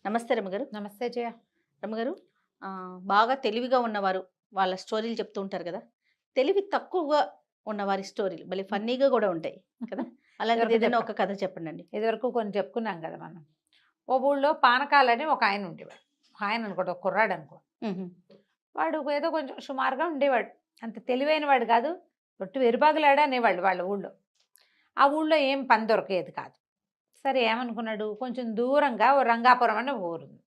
నమస్తే రమగారు. నమస్తే జయ. రమగారు, బాగా తెలివిగా ఉన్నవారు వాళ్ళ స్టోరీలు చెప్తూ ఉంటారు కదా! తెలివి తక్కువగా ఉన్నవారి స్టోరీలు భలే ఫన్నీగా కూడా ఉంటాయి కదా! అలాంటిది ఇదివరకు ఏదైనా చెప్పాం. ఒక కథ చెప్పండండి. ఇదివరకు కొన్ని చెప్పుకున్నాం కదా మనం. ఓ ఊళ్ళో పానకాలని ఒక ఆయన ఉండేవాడు. ఆయన అనుకోండి, ఒక కుర్రాడు అనుకో. హుహు. వాడు ఏదో కొంచెం సుమారుగా ఉండేవాడు. అంత తెలివైన వాడు కాదు. ఒట్టు వెరుబాగులాడ అనేవాళ్ళు వాళ్ళ ఊళ్ళో. ఆ ఊళ్ళో ఏం పని దొరికేది కాదు. సరే ఏమనుకున్నాడు, కొంచెం దూరంగా ఓ రంగాపురం అనే ఊరుంది.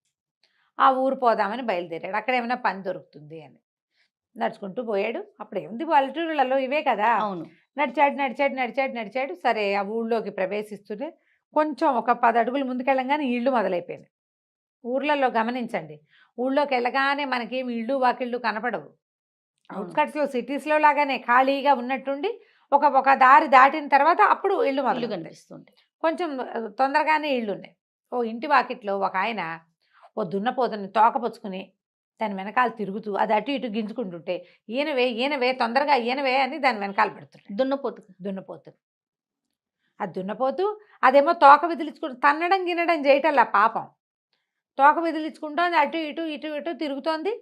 ఆ ఊరు పోదామని బయలుదేరాడు. అక్కడ ఏమైనా పని దొరుకుతుంది అని. నడుచుకుంటూ పోయాడు. అప్పుడు ఏముంది, పల్లెటూళ్ళలో ఇవే కదా. అవును. నడిచాడు నడిచాడు నడిచాడు నడిచాడు. సరే ఆ ఊళ్ళోకి ప్రవేశిస్తూనే కొంచెం ఒక 10 అడుగులు ముందుకెళ్ళంగానే ఇళ్ళు మొదలైపోయినాయి. ఊర్లలో గమనించండి, ఊళ్ళోకి వెళ్ళగానే మనకేమి ఇళ్ళు వాకిళ్ళు కనపడవు. అవును. అవుట్స్కట్స్లో సిటీస్లో లాగానే ఖాళీగా ఉన్నట్టుండి ఒక ఒక దారి దాటిన తర్వాత అప్పుడు ఇళ్ళు ఇల్లు మొదలు కనిపిస్తుంటాయి. కొంచెం తొందరగానే ఇళ్ళు ఉన్నాయి. ఓ ఇంటి వాకిట్లో ఒక ఆయన ఓ దున్నపోతుని తోకపుచ్చుకుని దాని వెనకాల తిరుగుతూ అది అటు ఇటు గింజుకుంటుంటే, ఈయనవే ఈయనవే తొందరగా ఈయనవే అని దాని వెనకాల పెడుతున్నాడు. దున్నపోతు. దున్నపోతు ఆ దున్నపోతు అదేమో తోక విదిలించుకుంటూ తన్నడం గిన్నడం చేయటల్లా పాపం. తోక విదిలించుకుంటోంది, అటు ఇటు ఇటు ఇటు తిరుగుతోంది.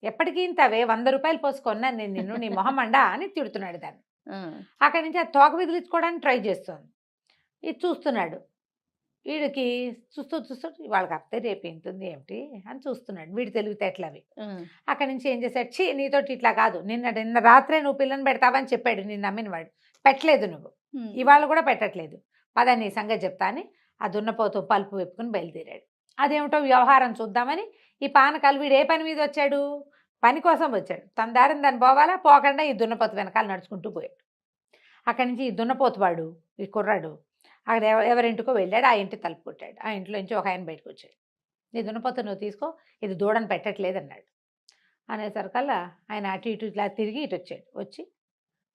ఎప్పటికీ ఇంతవే 100 రూపాయలు పోసుకొన్నాను నేను నిన్ను, నీ మొహమండా అని తిడుతున్నాడు దాన్ని. ఆ! అక్కడి నుంచి ఆ తోక విదిలించుకోవడానికి ట్రై చేస్తోంది. ఇది చూస్తున్నాడు. వీడికి చూస్తూ చూస్తూ వాళ్ళకి అప్తే రేపు ఎంతుంది ఏమిటి అని చూస్తున్నాడు. వీడి తెలివితేటలు అవి. ఆ! అక్కడి నుంచి ఏం చేశాడు, ఛీ నీతోటి ఇట్లా కాదు, నిన్న రాత్రే నువ్వు పిల్లని పెడతావని చెప్పాడు నిన్ను నమ్మినవాడు. పెట్టలేదు నువ్వు, హ్మ్. ఇవాళ కూడా పెట్టట్లేదు. పద నీ సంగతి చెప్తా అని ఆ దున్నపోతు పలుపు వెప్పుకుని బయలుదేరాడు. అదేమిటో వ్యవహారం చూద్దామని ఈ పానకాలు వీడు ఏ పని మీద వచ్చాడు, పని కోసం వచ్చాడు. తన దారిని దాన్ని పోవాలా, పోకుండా ఈ దున్నపోతు వెనకాల నడుచుకుంటూ పోయాడు. అక్కడి నుంచి ఈ దున్నపోతు వాడు, ఈ కుర్రాడు అక్కడ ఎవరింటికో వెళ్ళాడు. ఆ ఇంటి తలుపు కొట్టాడు. ఆ ఇంట్లో నుంచి ఒక ఆయన బయటకు వచ్చాడు. నీ దున్నపోతు నువ్వు తీసుకో, ఇది దూడని పెట్టట్లేదు అన్నాడు. అనేసరికల్లా ఆయన అటు ఇటు ఇట్లా తిరిగి ఇటు వచ్చాడు. వచ్చి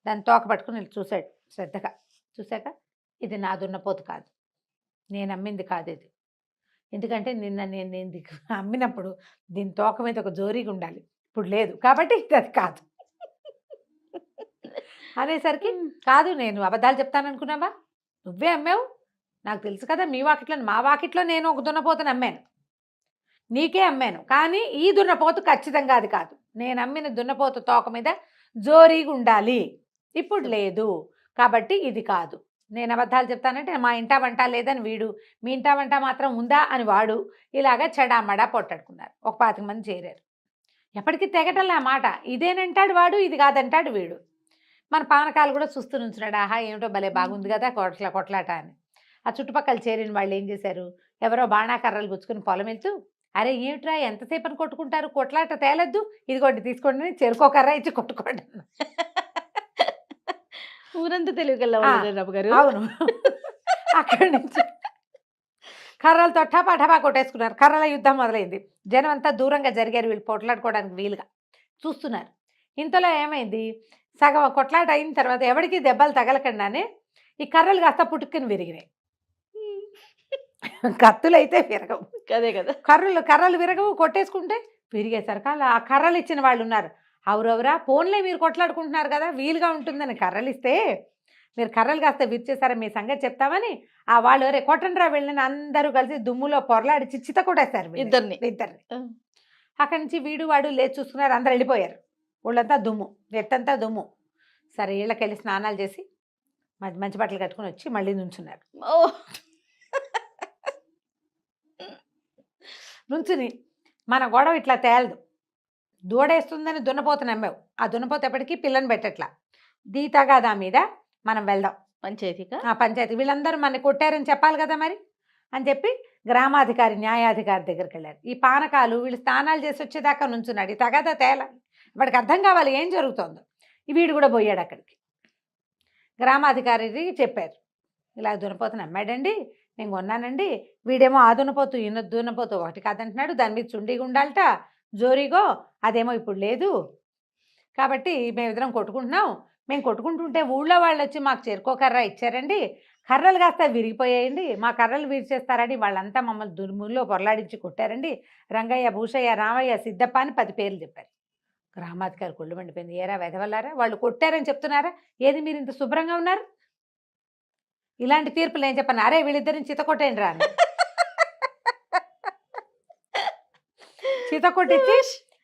దాన్ని తోక పట్టుకుని ఇట్లా చూశాడు శ్రద్ధగా. చూశాక, ఇది నా దున్నపోతు కాదు, నేను అమ్మింది కాదు ఇది. ఎందుకంటే నేను అమ్మినప్పుడు దీని తోక మీద ఒక జోరీగా ఉండాలి, ఇప్పుడు లేదు కాబట్టి ఇది అది కాదు అనేసరికి, కాదు నేను అబద్ధాలు చెప్తాననుకున్నావా, నువ్వే అమ్మావు, నాకు తెలుసు కదా, మీ వాకిట్లో మా వాకిట్లో నేను ఒక దున్నపోతుని అమ్మాను, నీకే అమ్మాను, కానీ ఈ దున్నపోతు ఖచ్చితంగా అది కాదు. నేను అమ్మిన దున్నపోతు తోక మీద జోరీగా ఉండాలి, ఇప్పుడు లేదు, కాబట్టి ఇది కాదు. నేను అబద్ధాలు చెప్తానంటే మా ఇంటా వంట లేదని వీడు, మీ ఇంటా వంట మాత్రం ఉందా అని వాడు, ఇలాగా చెడామడా పొట్టాడుకున్నారు. ఒక 25 మంది చేరారు. ఎప్పటికీ తెగటలే ఆ మాట. ఇదేనంటాడు వాడు, ఇది కాదంటాడు వీడు. మన పానకాలు కూడా చూస్తూ నుంచున్నాడు. ఆహా ఏమిటో భలే బాగుంది కదా కొట్లాట అని. ఆ చుట్టుపక్కల చేరిన వాళ్ళు ఏం చేశారు, ఎవరో బాణాకర్రలు పుచ్చుకుని పొలం వెళ్తూ, అరే ఏమిట్రా ఎంతసేపని కొట్టుకుంటారు, కొట్లాట తేలద్దు, ఇదిగోండి తీసుకోండి, చెరుకోకర్ర ఇచ్చి కొట్టుకోండి. ఊరంతా తెలివిగల రమగారు. అవును. అక్కడి నుంచి కర్రలతో టపా టపా కొట్టేసుకున్నారు. కర్రల యుద్ధం మొదలైంది. జనం అంతా దూరంగా జరిగారు, వీళ్ళు పోట్లాడుకోవడానికి వీలుగా చూస్తున్నారు. ఇంతలో ఏమైంది, సగం కొట్లాట అయిన తర్వాత ఎవరికి దెబ్బలు తగలకుండానే ఈ కర్రలు కాస్త పుట్టుకుని విరిగినాయి. కత్తులు అయితే విరగవు, అదే కదా. కర్రలు విరగవు, కొట్టేసుకుంటే విరిగేసరికి అలా ఆ కర్రలు ఇచ్చిన వాళ్ళు ఉన్నారు. అవురవరా ఫోన్లే మీరు కొట్లాడుకుంటున్నారు కదా, వీలుగా ఉంటుందని కర్రలు ఇస్తే మీరు కర్రలు కాస్త విరిచేసారా, మీ సంగతి చెప్తామని ఆ వాళ్ళు రే కొట్టండ్రా వెళ్ళని అందరూ కలిసి దుమ్ములో పొరలాడి చిచ్చిత కొట్టేస్తారు ఇద్దరిని. అక్కడి నుంచి వీడు వాడు లేచి చూసుకున్నారు. అందరు వెళ్ళిపోయారు. ఊళ్ళంతా దుమ్ము, ఎట్టంతా దుమ్ము. సరే ఇళ్ళకెళ్ళి స్నానాలు చేసి మంచి బట్టలు కట్టుకుని వచ్చి మళ్ళీ నుంచున్నారు. ఓ! నుంచుని మన గొడవ ఇట్లా తేలదు, దూడేస్తుందని దున్నపోతు నమ్మావు, ఆ దున్నపోత ఎప్పటికీ పిల్లని పెట్టట్లా, దీతగాదా మీద మనం వెళ్దాం పంచాయతీగా. ఆ పంచాయతీ. వీళ్ళందరూ మన కొట్టారని చెప్పాలి కదా మరి అని చెప్పి గ్రామాధికారి న్యాయాధికారి దగ్గరికి వెళ్ళారు. ఈ పానకాలు వీళ్ళు స్నానాలు చేసి వచ్చేదాకా నుంచున్నాడు. ఈ తగాదా తేల, వాడికి అర్థం కావాలి ఏం జరుగుతుందో. వీడు కూడా పోయాడు అక్కడికి. గ్రామాధికారికి చెప్పారు, ఇలా దున్నపోతుని అమ్మాడండి, నేను కొన్నానండి, వీడేమో ఆ దున్నపోతు ఈయన దున్నపోతు ఒకటి కాదంటున్నాడు, దాని మీద చుండిగా ఉండాలట జోరీగో, అదేమో ఇప్పుడు లేదు, కాబట్టి మేమిద్దరం కొట్టుకుంటున్నాం, మేము కొట్టుకుంటుంటే ఊళ్ళో వాళ్ళు వచ్చి మాకు చెరుకోకర్ర ఇచ్చారండి, కర్రలు కాస్త విరిగిపోయాయండి, మా కర్రలు విరిచేస్తారని వాళ్ళంతా మమ్మల్ని దుర్ముల్లో పొరలాడించి కొట్టారండి, రంగయ్య భూషయ్య రామయ్య సిద్ధప్ప అని 10 పేర్లు చెప్పారు. గ్రామాధికారి కొళ్ళు మండిపోయింది. ఏరా వెధవల్లారా, వాళ్ళు కొట్టారని చెప్తున్నారా, ఏది మీరు ఇంత శుభ్రంగా ఉన్నారు, ఇలాంటి తీర్పులు ఏం చెప్పాను, అరే వీళ్ళిద్దరిని చితకొట్టేయండి రా అని.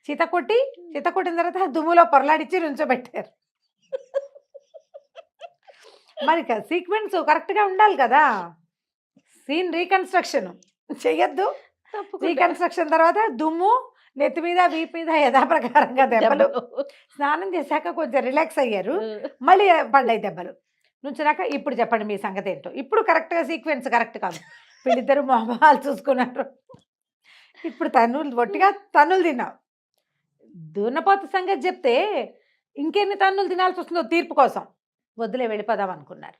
చిత కొట్టిన తర్వాత దుమ్ములో పొరలాడిచ్చి నుంచోబెట్టారు. మరి సీక్వెన్స్ కరెక్ట్ గా ఉండాలి కదా. సీన్ రీకన్స్ట్రక్షన్ చెయ్యొద్దు. రీకన్స్ట్రక్షన్ తర్వాత దుమ్ము నెత్తి మీద వీపు మీద యథాప్రకారంగా దెబ్బలు. స్నానం చేశాక కొంచెం రిలాక్స్ అయ్యారు, మళ్ళీ పడ్డాయి దెబ్బలు. నుంచినాక ఇప్పుడు చెప్పండి మీ సంగతి ఏంటో. ఇప్పుడు కరెక్ట్గా సీక్వెన్స్ కరెక్ట్ కాదు, వీళ్ళిద్దరు మొహాలు చూసుకున్నారు. ఇప్పుడు ఒట్టిగా తన్నులు తిన్నావు. దున్నపోత సంగతి చెప్తే ఇంకెన్ని తన్నులు తినాల్సి వస్తుందో తీర్పు కోసం. వద్దులే వెళ్ళిపోదాం అనుకున్నారు,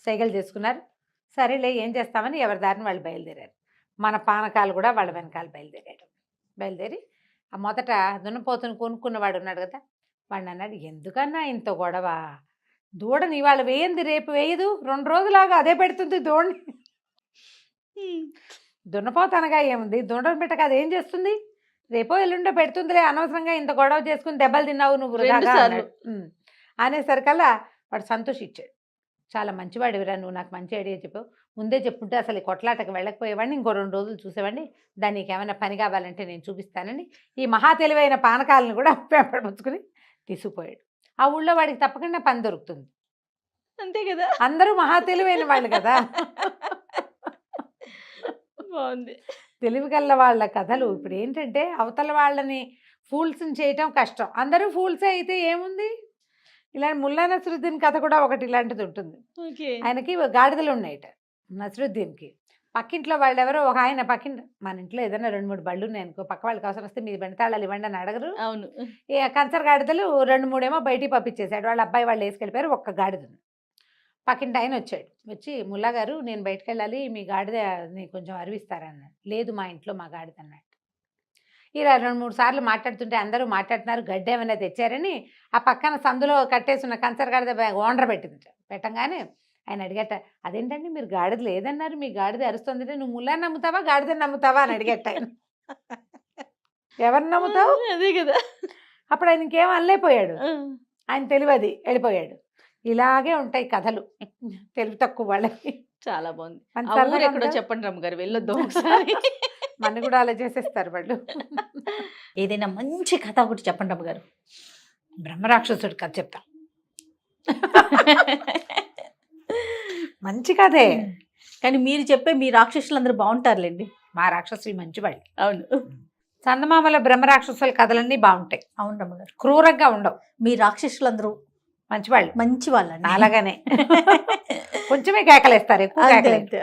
సైకిల్ చేసుకున్నారు. సరేలే ఏం చేస్తామని ఎవరి దారిని వాళ్ళు బయలుదేరారు. మన పానకాలు కూడా వాళ్ళ వెనకాల బయలుదేరి ఆ మొదట దున్నపోతుని కొనుక్కున్నవాడు ఉన్నాడు కదా, వాడిని అన్నాడు, ఎందుకన్నా ఇంత గొడవ, దూడని ఇవాళ వేయింది రేపు వేయదు, 2 రోజులాగా అదే పెడుతుంది దూడని. దున్నపోత అనగా ఏముంది, దూడని పెట్టక అది ఏం చేస్తుంది, రేపో ఎల్లుండో పెడుతుందిలే, అనవసరంగా ఇంత గొడవ చేసుకుని దెబ్బలు తిన్నావు నువ్వు వృధాగా అనేసరికల్లా వాడు సంతోషించాడు. చాలా మంచివాడివిరా నువ్వు, నాకు మంచి ఐడియా చెప్పావు, ముందే చెప్పుంటే అసలు ఈ కొట్లాటకు వెళ్ళకపోయేవాడిని, ఇంకో 2 రోజులు చూసేవాడిని, దానికి ఏమైనా పని కావాలంటే నేను చూపిస్తానని ఈ మహా తెలివైన పానకాలను కూడా పెంపడుపుచ్చుకుని తీసుకుపోయాడు. ఆ ఊళ్ళో వాడికి తప్పకుండా పని దొరుకుతుంది, అంతే కదా, అందరూ మహా తెలివైన వాళ్ళు కదా. బాగుంది. తెలివిగల్ల వాళ్ళ కథలు. ఇప్పుడు ఏంటంటే అవతల వాళ్ళని ఫూల్స్ని చేయటం కష్టం, అందరూ ఫూల్సే అయితే ఏముంది. ఇలాంటి ముల్లా నసరుద్దీన్ కథ కూడా ఒకటి ఇలాంటిది ఉంటుంది. ఆయనకి గాడిదలు ఉన్నాయట నసరుద్దీన్కి. పక్కింట్లో వాళ్ళు ఎవరో ఒక ఆయన మన ఇంట్లో ఏదైనా 2-3 బళ్ళు ఉన్నాయి అనుకో, పక్క వాళ్ళకి అవసరం వస్తే మీ బండి తాళాలు ఇవ్వండి అని అడగరు. అవును, కంచర్ గాడిదలు 2-3 ఏమో బయటికి పంపించేశాడు. వాళ్ళ అబ్బాయి వాళ్ళు వేసుకెళ్ళిపోయారు. ఒక్క గాడిదని పక్కింటి ఆయన వచ్చి, ముల్లా గారు నేను బయటకు వెళ్ళాలి, మీ గాడిదని కొంచెం అరివిస్తారన్నాడు. లేదు మా ఇంట్లో మా గాడిద అన్నాడు. ఇలా 2-3 సార్లు మాట్లాడుతుంటే అందరూ మాట్లాడుతున్నారు, గడ్డి ఏమైనా తెచ్చారని ఆ పక్కన సందులో కట్టేసిన కంచర్ గాడిద ఓనర్ పెట్టంగానే ఆయన అడిగట, అదేంటండి మీరు గాడిద లేదన్నారు, మీ గాడిద అరుస్తుంది, నువ్వు ముల్లా నమ్ముతావా గాడిదని నమ్ముతావా అని అడిగట ఆయన. ఎవరిని నమ్ముతావు, అదే కదా. అప్పుడు ఆయన ఇంకేం అనలేకపోయాడు, ఆయన తెలివది వెళ్ళిపోయాడు. ఇలాగే ఉంటాయి కథలు తెలివి తక్కువ వాళ్ళకి. చాలా బాగుంది. ఎక్కడో చెప్పండి రమ్మగారు, వెళ్ళొద్దాం ఒకసారి. మన కూడా అలా చేసేస్తారు వాళ్ళు. ఏదైనా మంచి కథ ఒకటి చెప్పండి రమ్మగారు. బ్రహ్మరాక్షసుడి కథ చెప్తా. మంచి కథే, కానీ మీరు చెప్పే మీ రాక్షసులు అందరూ బాగుంటారులేండి. మా రాక్షసులు మంచి వాళ్ళు. అవును, చందమామల బ్రహ్మరాక్షసుల కథలన్నీ బాగుంటాయి. అవును రమ్మగారు, క్రూరంగా ఉండవు. మీ రాక్షసులు అందరూ మంచి వాళ్ళు అండి. అలాగనే కొంచెమే కేకలేస్తారు, ఎక్కువ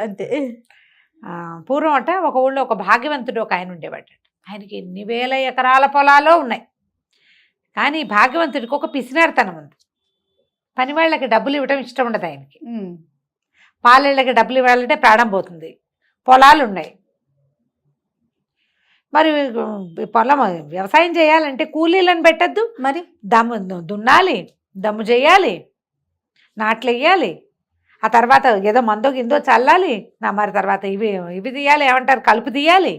అంతే. పూర్వం అంట ఒక ఊళ్ళో ఒక భాగ్యవంతుడు ఒక ఆయన ఉండేవాడు. ఆయనకి ఎన్ని వేల ఎకరాల పొలాలో ఉన్నాయి. కానీ భాగ్యవంతుడికి ఒక పిసినారితనం ఉంది. పని వాళ్ళకి డబ్బులు ఇవ్వడం ఇష్టం ఉండదు ఆయనకి. పాలేళ్ళకి డబ్బులు ఇవ్వాలంటే ప్రాణం పోతుంది. పొలాలు ఉన్నాయి, మరి పొలం వ్యవసాయం చేయాలంటే కూలీలను పెట్టద్దు, మరి దున్నాలి, దమ్ము చేయాలి, నాట్లు వేయాలి, ఆ తర్వాత ఏదో మందో గిందో చల్లాలి, మరి తర్వాత ఇవి తీయాలి, ఏమంటారు కలుపు తీయాలి,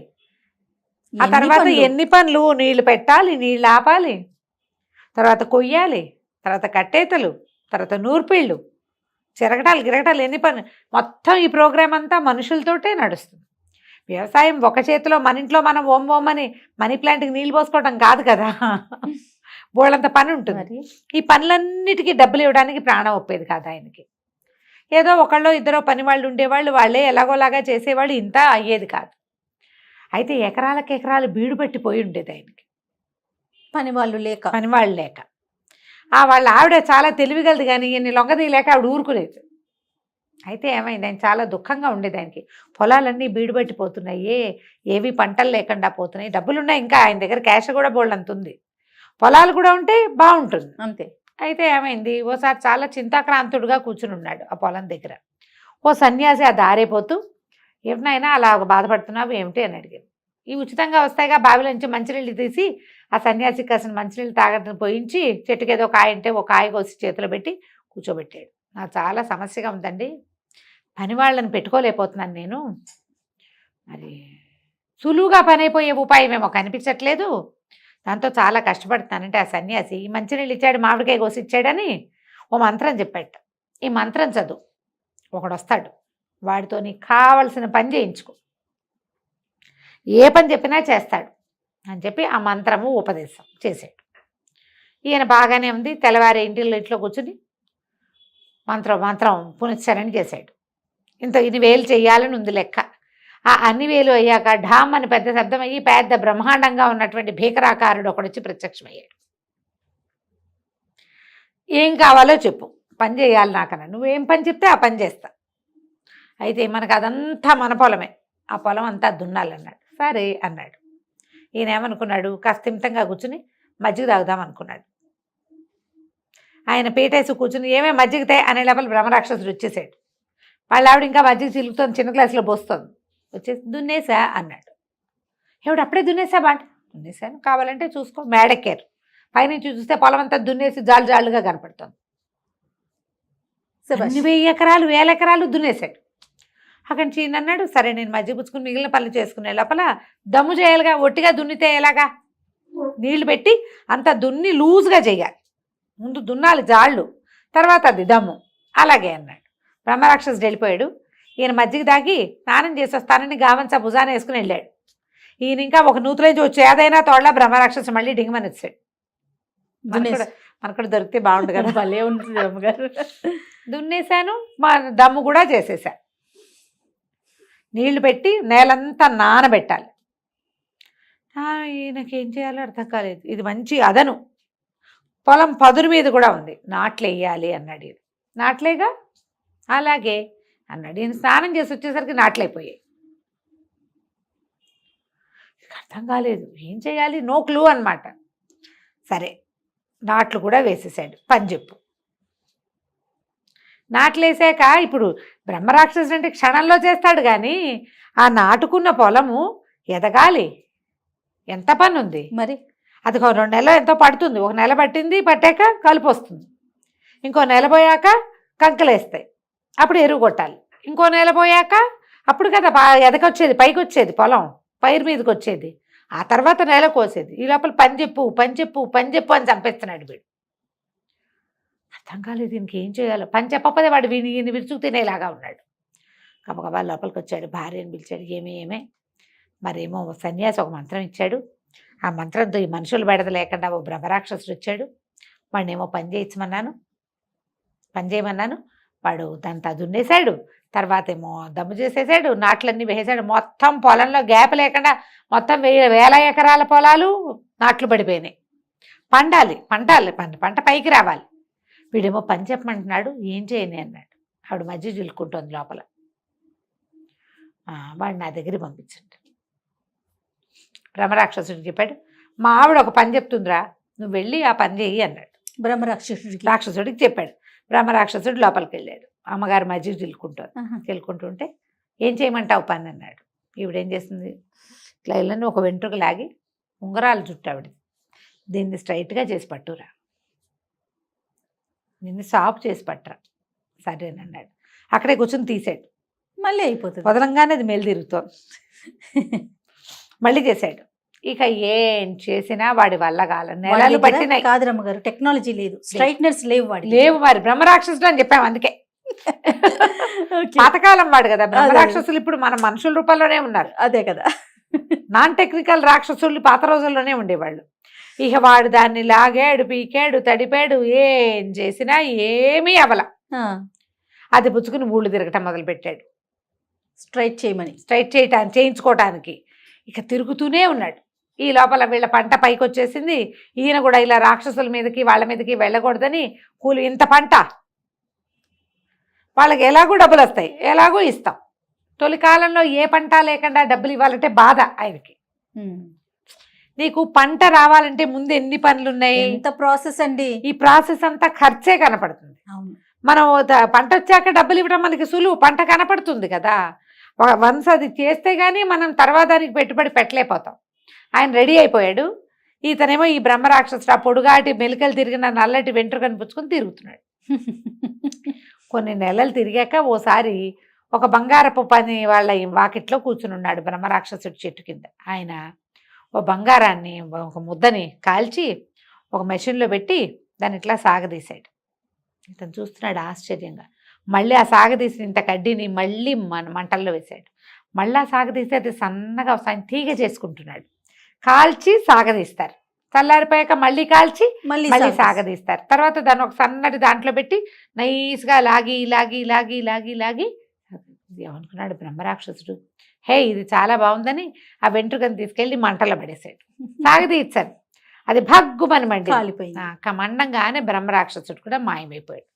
ఆ తర్వాత ఎన్ని పనులు, నీళ్లు పెట్టాలి, నీళ్ళు ఆపాలి, తర్వాత కొయ్యాలి, తర్వాత కట్టేతలు, తర్వాత నూర్పిళ్ళు, చిరగటాలు గిరగటాలు, ఎన్ని పనులు. మొత్తం ఈ ప్రోగ్రామ్ అంతా మనుషులతోటే నడుస్తుంది. వ్యవసాయం ఒక చేతిలో మన ఇంట్లో మనం ఓమని మనీ ప్లాంట్కి నీళ్ళు పోసుకోవడం కాదు కదా, బోళ్ళంత పని ఉంటుంది. ఈ పనులన్నిటికీ డబ్బులు ఇవ్వడానికి ప్రాణం ఒప్పేది కాదు ఆయనకి. ఏదో ఒకళ్ళో ఇద్దరో పని వాళ్ళు ఉండేవాళ్ళు, వాళ్ళే ఎలాగోలాగా చేసేవాళ్ళు, ఇంత అయ్యేది కాదు. అయితే ఎకరాలకు ఎకరాలు బీడు పట్టిపోయి ఉండేది ఆయనకి, పనివాళ్ళు లేక. వాళ్ళ ఆవిడ చాలా తెలివిగలది, కానీ ఈయన్ని లొంగదీయలేక ఆవిడ ఊరుకునేది. అయితే ఏమైంది, ఆయన చాలా దుఃఖంగా ఉండేది. ఆయనకి పొలాలన్నీ బీడుపట్టిపోతున్నాయి, ఏవి పంటలు లేకుండా పోతున్నాయి, డబ్బులున్నాయి, ఇంకా ఆయన దగ్గర క్యాష్ కూడా బోల్డ్ ఉంది, పొలాలు కూడా ఉంటే బాగుంటుంది అంతే. అయితే ఏమైంది, ఓసారి చాలా చింతాక్రాంతుడుగా కూర్చుని ఉన్నాడు ఆ పొలం దగ్గర. ఓ సన్యాసి ఆ దారైపోతూ, ఏమినైనా అలా బాధపడుతున్నావు ఏమిటి అని అడిగాడు. ఈ ఉచితంగా వస్తాయిగా బావిలోంచి మంచినీళ్ళు తీసి ఆ సన్యాసికి కాసిన మంచినీళ్ళు తాగడం పోయించి, చెట్టుకి ఏదో కాయ అంటే ఒక కాయ కోసి చేతిలో పెట్టి కూర్చోబెట్టాడు. నాకు చాలా సమస్యగా ఉందండి, పని వాళ్ళని పెట్టుకోలేకపోతున్నాను నేను, మరి సులువుగా పని అయిపోయే ఉపాయం ఏమో కనిపించట్లేదు, దాంతో చాలా కష్టపడుతున్నానంటే ఆ సన్యాసి మంచినీళ్ళు ఇచ్చాడు, మామిడికాయ కోసి ఇచ్చాడని ఓ మంత్రం చెప్పాడు. ఈ మంత్రం చదువు, ఒకడు వస్తాడు, వాడితో నీకు కావలసిన పని చేయించుకో, ఏ పని చెప్పినా చేస్తాడు, అని చెప్పి ఆ మంత్రము ఉపదేశం చేశాడు. ఈయన బాగానే ఉంది. తెల్లవారి ఇంట్లో కూర్చుని మంత్రం పునశ్చరణ చేశాడు. ఇన్ని వేలు చెయ్యాలని ఉంది లెక్క. ఆ అన్ని వేలు అయ్యాక ఢామ్ అని పెద్ద శబ్దం అయ్యి పెద్ద బ్రహ్మాండంగా ఉన్నటువంటి భీకరాకారుడు ఒకడొచ్చి ప్రత్యక్షమయ్యాడు. ఏం కావాలో చెప్పు, పని చేయాలి నాకన్నా, నువ్వేం పని చెప్తే ఆ పని చేస్తా. అయితే మనకు అదంతా మన పొలమే, ఆ పొలం అంతా దున్నాలన్నాడు. సరే అన్నాడు. ఈయన ఏమనుకున్నాడు, కాస్త ఇంతంగా కూర్చుని మజ్జిగ తాగుదాం అనుకున్నాడు. ఆయన పీటేసి కూర్చుని ఏమే మజ్జిగతే అనే లోపల బ్రహ్మరాక్షసుడు వచ్చేసాడు. వాళ్ళ ఆవిడ ఇంకా మజ్జిగ చిలుకుతుంది, చిన్న గ్లాసులో పోస్తుంది. వచ్చేసి దున్నేసా అన్నాడు. ఎవడు అప్పుడే దున్నేసా బాంట? దున్నేసాను, కావాలంటే చూసుకో. మేడెక్కారు. పైనుంచి చూస్తే పొలం అంతా దున్నేసి జాలుగా కనపడుతుంది. 1000 ఎకరాలు 1000 ఎకరాలు దున్నేశాడు. అక్కడి నుంచి ఈయన అన్నాడు, సరే నేను మజ్జిగ పుచ్చుకుని మిగిలిన పనులు చేసుకునే లోపల దమ్ము చేయాలిగా. ఒట్టిగా దున్నితే ఎలాగా? నీళ్లు పెట్టి అంత దున్ని లూజ్గా చేయాలి. ముందు దున్నాలి జాళ్ళు, తర్వాత అది దమ్ము. అలాగే అన్నాడు. బ్రహ్మరాక్షసుడు వెళ్ళిపోయాడు. ఈయన మజ్జిగ దాగి స్నానం చేసి వస్తానని గావంచా భుజాన వేసుకుని వెళ్ళాడు. ఈయన ఇంకా ఒక నూతులేంచి వచ్చి ఏదైనా తోడలా బ్రహ్మరాక్షసు మళ్ళీ డింగమని వచ్చాడు. మనకు దొరికితే బాగుండు కదా. భలే ఉంటుంది అమ్మగారు. దున్నేశాను, మా దమ్ము కూడా చేసేసా. నీళ్లు పెట్టి నేలంతా నానబెట్టాలి. ఈయనకేం చేయాలో అర్థం కాలేదు. ఇది మంచి అదను, పొలం పదురు మీద కూడా ఉంది, నాట్లు వేయాలి అన్నాడు. ఇది నాట్లేగా, అలాగే అన్నాడు. ఈయన స్నానం చేసి వచ్చేసరికి నాట్లయిపోయాయి. అర్థం కాలేదు, ఏం చేయాలి, నో క్లూ అనమాట. సరే నాట్లు కూడా వేసేసాడు. పని చెప్పు. నాట్లు వేసాక ఇప్పుడు బ్రహ్మరాక్షసుడు అంటే క్షణంలో చేస్తాడు, కానీ ఆ నాటుకున్న పొలము ఎదగాలి, ఎంత పని ఉంది మరి. అది 2 నెలలు ఎంతో పడుతుంది. 1 నెల పట్టాక కలుపు వస్తుంది, ఇంకో నెల పోయాక కంకలేస్తాయి, అప్పుడు ఎరువు కొట్టాలి, ఇంకో నెల పోయాక అప్పుడు కదా ఎదకొచ్చేది, పైకి వచ్చేది, పొలం పైరు మీదకి వచ్చేది, ఆ తర్వాత నెల కోసేది. ఈ లోపల పని చెప్పు అని చంపేస్తున్నాడు వీడు. అర్థం కాలేదు దీనికి ఏం చేయాలో. పని చెప్పకపోతే వాడు వీని విరుచుకు తినేలాగా ఉన్నాడు. గబగబా లోపలికి వచ్చాడు, భార్యను పిలిచాడు. ఏమే మరేమో సన్యాసి ఒక మంత్రం ఇచ్చాడు. ఆ మంత్రంతో ఈ మనుషులు బెడద లేకుండా ఓ బ్రహ్మరాక్షసుడు వచ్చాడు. వాడినేమో పని చేయమన్నాను. వాడు దాంతో దున్నేశాడు, తర్వాత ఏమో దమ్ము చేసేసాడు, నాట్లన్నీ వేసాడు. మొత్తం పొలంలో గ్యాప్ లేకుండా మొత్తం 1000 ఎకరాల పొలాలు నాట్లు పడిపోయినాయి. పంట పైకి రావాలి. వీడేమో పని చెప్పమంటున్నాడు, ఏం చేయని అన్నాడు. ఆవిడ మధ్య చిలుక్కుంటోంది లోపల. వాడు నా దగ్గర పంపించండి. బ్రహ్మరాక్షసుడికి చెప్పాడు, మా ఆవిడ ఒక పని చెప్తుందిరా, నువ్వు వెళ్ళి ఆ పని చెయ్యి అన్నాడు. రాక్షసుడికి చెప్పాడు. బ్రహ్మరాక్షసుడు లోపలికి వెళ్ళాడు. అమ్మగారు మజ్జిగ చిలుకుంటుంటే ఏం చేయమంటావు పని అన్నాడు. ఈవిడేం చేస్తుంది, ఇట్లా ఇళ్ళని ఒక వెంట్రుక లాగి ఉంగరాలు చుట్టూ ఆవిడ, దీన్ని స్ట్రైట్గా చేసి పట్టురా, నిన్ను సాఫ్ చేసి పట్టరా. సరేనన్నాడు. అక్కడే కూర్చొని తీసాడు. మళ్ళీ అయిపోతుంది. వదలంగానే అది మేలు తిరుగుతోంది. మళ్ళీ చేశాడు. ఇక ఏం చేసినా వాడి వల్ల నెలలు పట్టినాయి. కాదు రమ్మగారు, టెక్నాలజీ లేదు, స్ట్రైట్నర్స్ లేవు మరి బ్రహ్మరాక్షసుడు అని చెప్పాము అందుకే. పాతకాలం వాడు కదా బ్రహ్మరాక్షసులు. ఇప్పుడు మన మనుషుల రూపంలోనే ఉన్నారు. అదే కదా, నాన్ టెక్నికల్ రాక్షసులు పాత రోజుల్లోనే ఉండేవాళ్ళు. ఇక వాడు దాన్ని లాగాడు, పీకాడు, తడిపాడు, ఏం చేసినా ఏమీ అవల. అది పుచ్చుకుని ఊళ్ళు తిరగటం మొదలుపెట్టాడు, స్ట్రైట్ చేయించుకోవటానికి. ఇక తిరుగుతూనే ఉన్నాడు. ఈ లోపల వీళ్ళ పంట పైకి వచ్చేసింది. ఈయన కూడా ఇలా రాక్షసుల మీదకి వాళ్ళ మీదకి వెళ్ళకూడదని కూలి, ఇంత పంట వాళ్ళకి ఎలాగూ డబ్బులు వస్తాయి, ఎలాగూ ఇస్తాం. తొలి కాలంలో ఏ పంట లేకుండా డబ్బులు ఇవ్వాలంటే బాధ ఆయనకి. నీకు పంట రావాలంటే ముందు ఎన్ని పనులు ఉన్నాయి, ఎంత ప్రాసెస్ అండి. ఈ ప్రాసెస్ అంతా ఖర్చే కనపడుతుంది. మనం పంట వచ్చాక డబ్బులు ఇవ్వడం మనకి సులువు, పంట కనపడుతుంది కదా. వన్స్ అది చేస్తే గానీ మనం తర్వాత దానికి పెట్టుబడి పెట్టలేకపోతాం. ఆయన రెడీ అయిపోయాడు. ఇతనేమో ఈ బ్రహ్మరాక్షసుడు ఆ పొడుగాటి మెలికలు తిరిగిన నల్లటి వెంట్రుకని పుచ్చుకొని తిరుగుతున్నాడు. కొన్ని నెలలు తిరిగాక ఓసారి ఒక బంగారపు పని వాళ్ళ వాకిట్లో కూర్చుని ఉన్నాడు బ్రహ్మరాక్షసుడి చెట్టు కింద. ఆయన ఓ బంగారాన్ని, ఒక ముద్దని కాల్చి ఒక మెషిన్లో పెట్టి దాన్ని ఇట్లా సాగదీశాడు. ఇతను చూస్తున్నాడు ఆశ్చర్యంగా. మళ్ళీ ఆ సాగదీసిన ఇంత కడ్డీని మళ్ళీ మంటల్లో వేశాడు. మళ్ళీ ఆ సాగదీసి అది సన్నగా తీగ చేసుకుంటున్నాడు. కాల్చి సాగదీస్తారు. చల్లారిపోయాక మళ్ళీ కాల్చి మళ్ళీ మళ్ళీ సాగదీస్తారు. సాగదీస్తారు. తర్వాత దాన్ని ఒక సన్నటి దాంట్లో పెట్టి నైస్గా లాగి లాగి లాగి లాగి లాగి ఏమనుకున్నాడు బ్రహ్మరాక్షసుడు, హే ఇది చాలా బాగుందని ఆ వెంట్రుకను తీసుకెళ్ళి మంటలో పడేసాడు. సాగదీర్చాడు. అది భగ్గుమని మండి కాలిపోయింది. మండంగానే బ్రహ్మరాక్షసుడు కూడా మాయమైపోయాడు.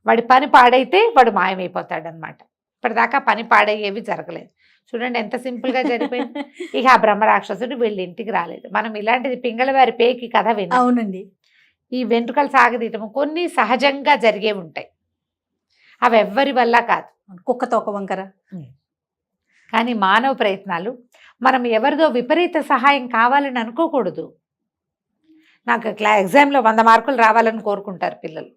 వాడి పని పాడైతే వాడు మాయమైపోతాడు అనమాట. ఇప్పటిదాకా పని పాడయ్యేవి జరగలేదు. చూడండి ఎంత సింపుల్గా జరిగిపోయింది. ఇక ఆ బ్రహ్మరాక్షసుడు వీళ్ళ ఇంటికి రాలేదు. మనం ఇలాంటిది పింగళవారి పేకి కథ విన్నాం. అవునండి. ఈ వెంట్రుకలు సాగదీయటం కొన్ని సహజంగా జరిగే ఉంటాయి, అవి ఎవ్వరి వల్ల కాదు. కుక్కతో ఒక వంకర. కానీ మానవ ప్రయత్నాలు, మనం ఎవరిదో విపరీత సహాయం కావాలని అనుకోకూడదు. నాకు ఎగ్జామ్లో 100 మార్కులు రావాలని కోరుకుంటారు పిల్లలు.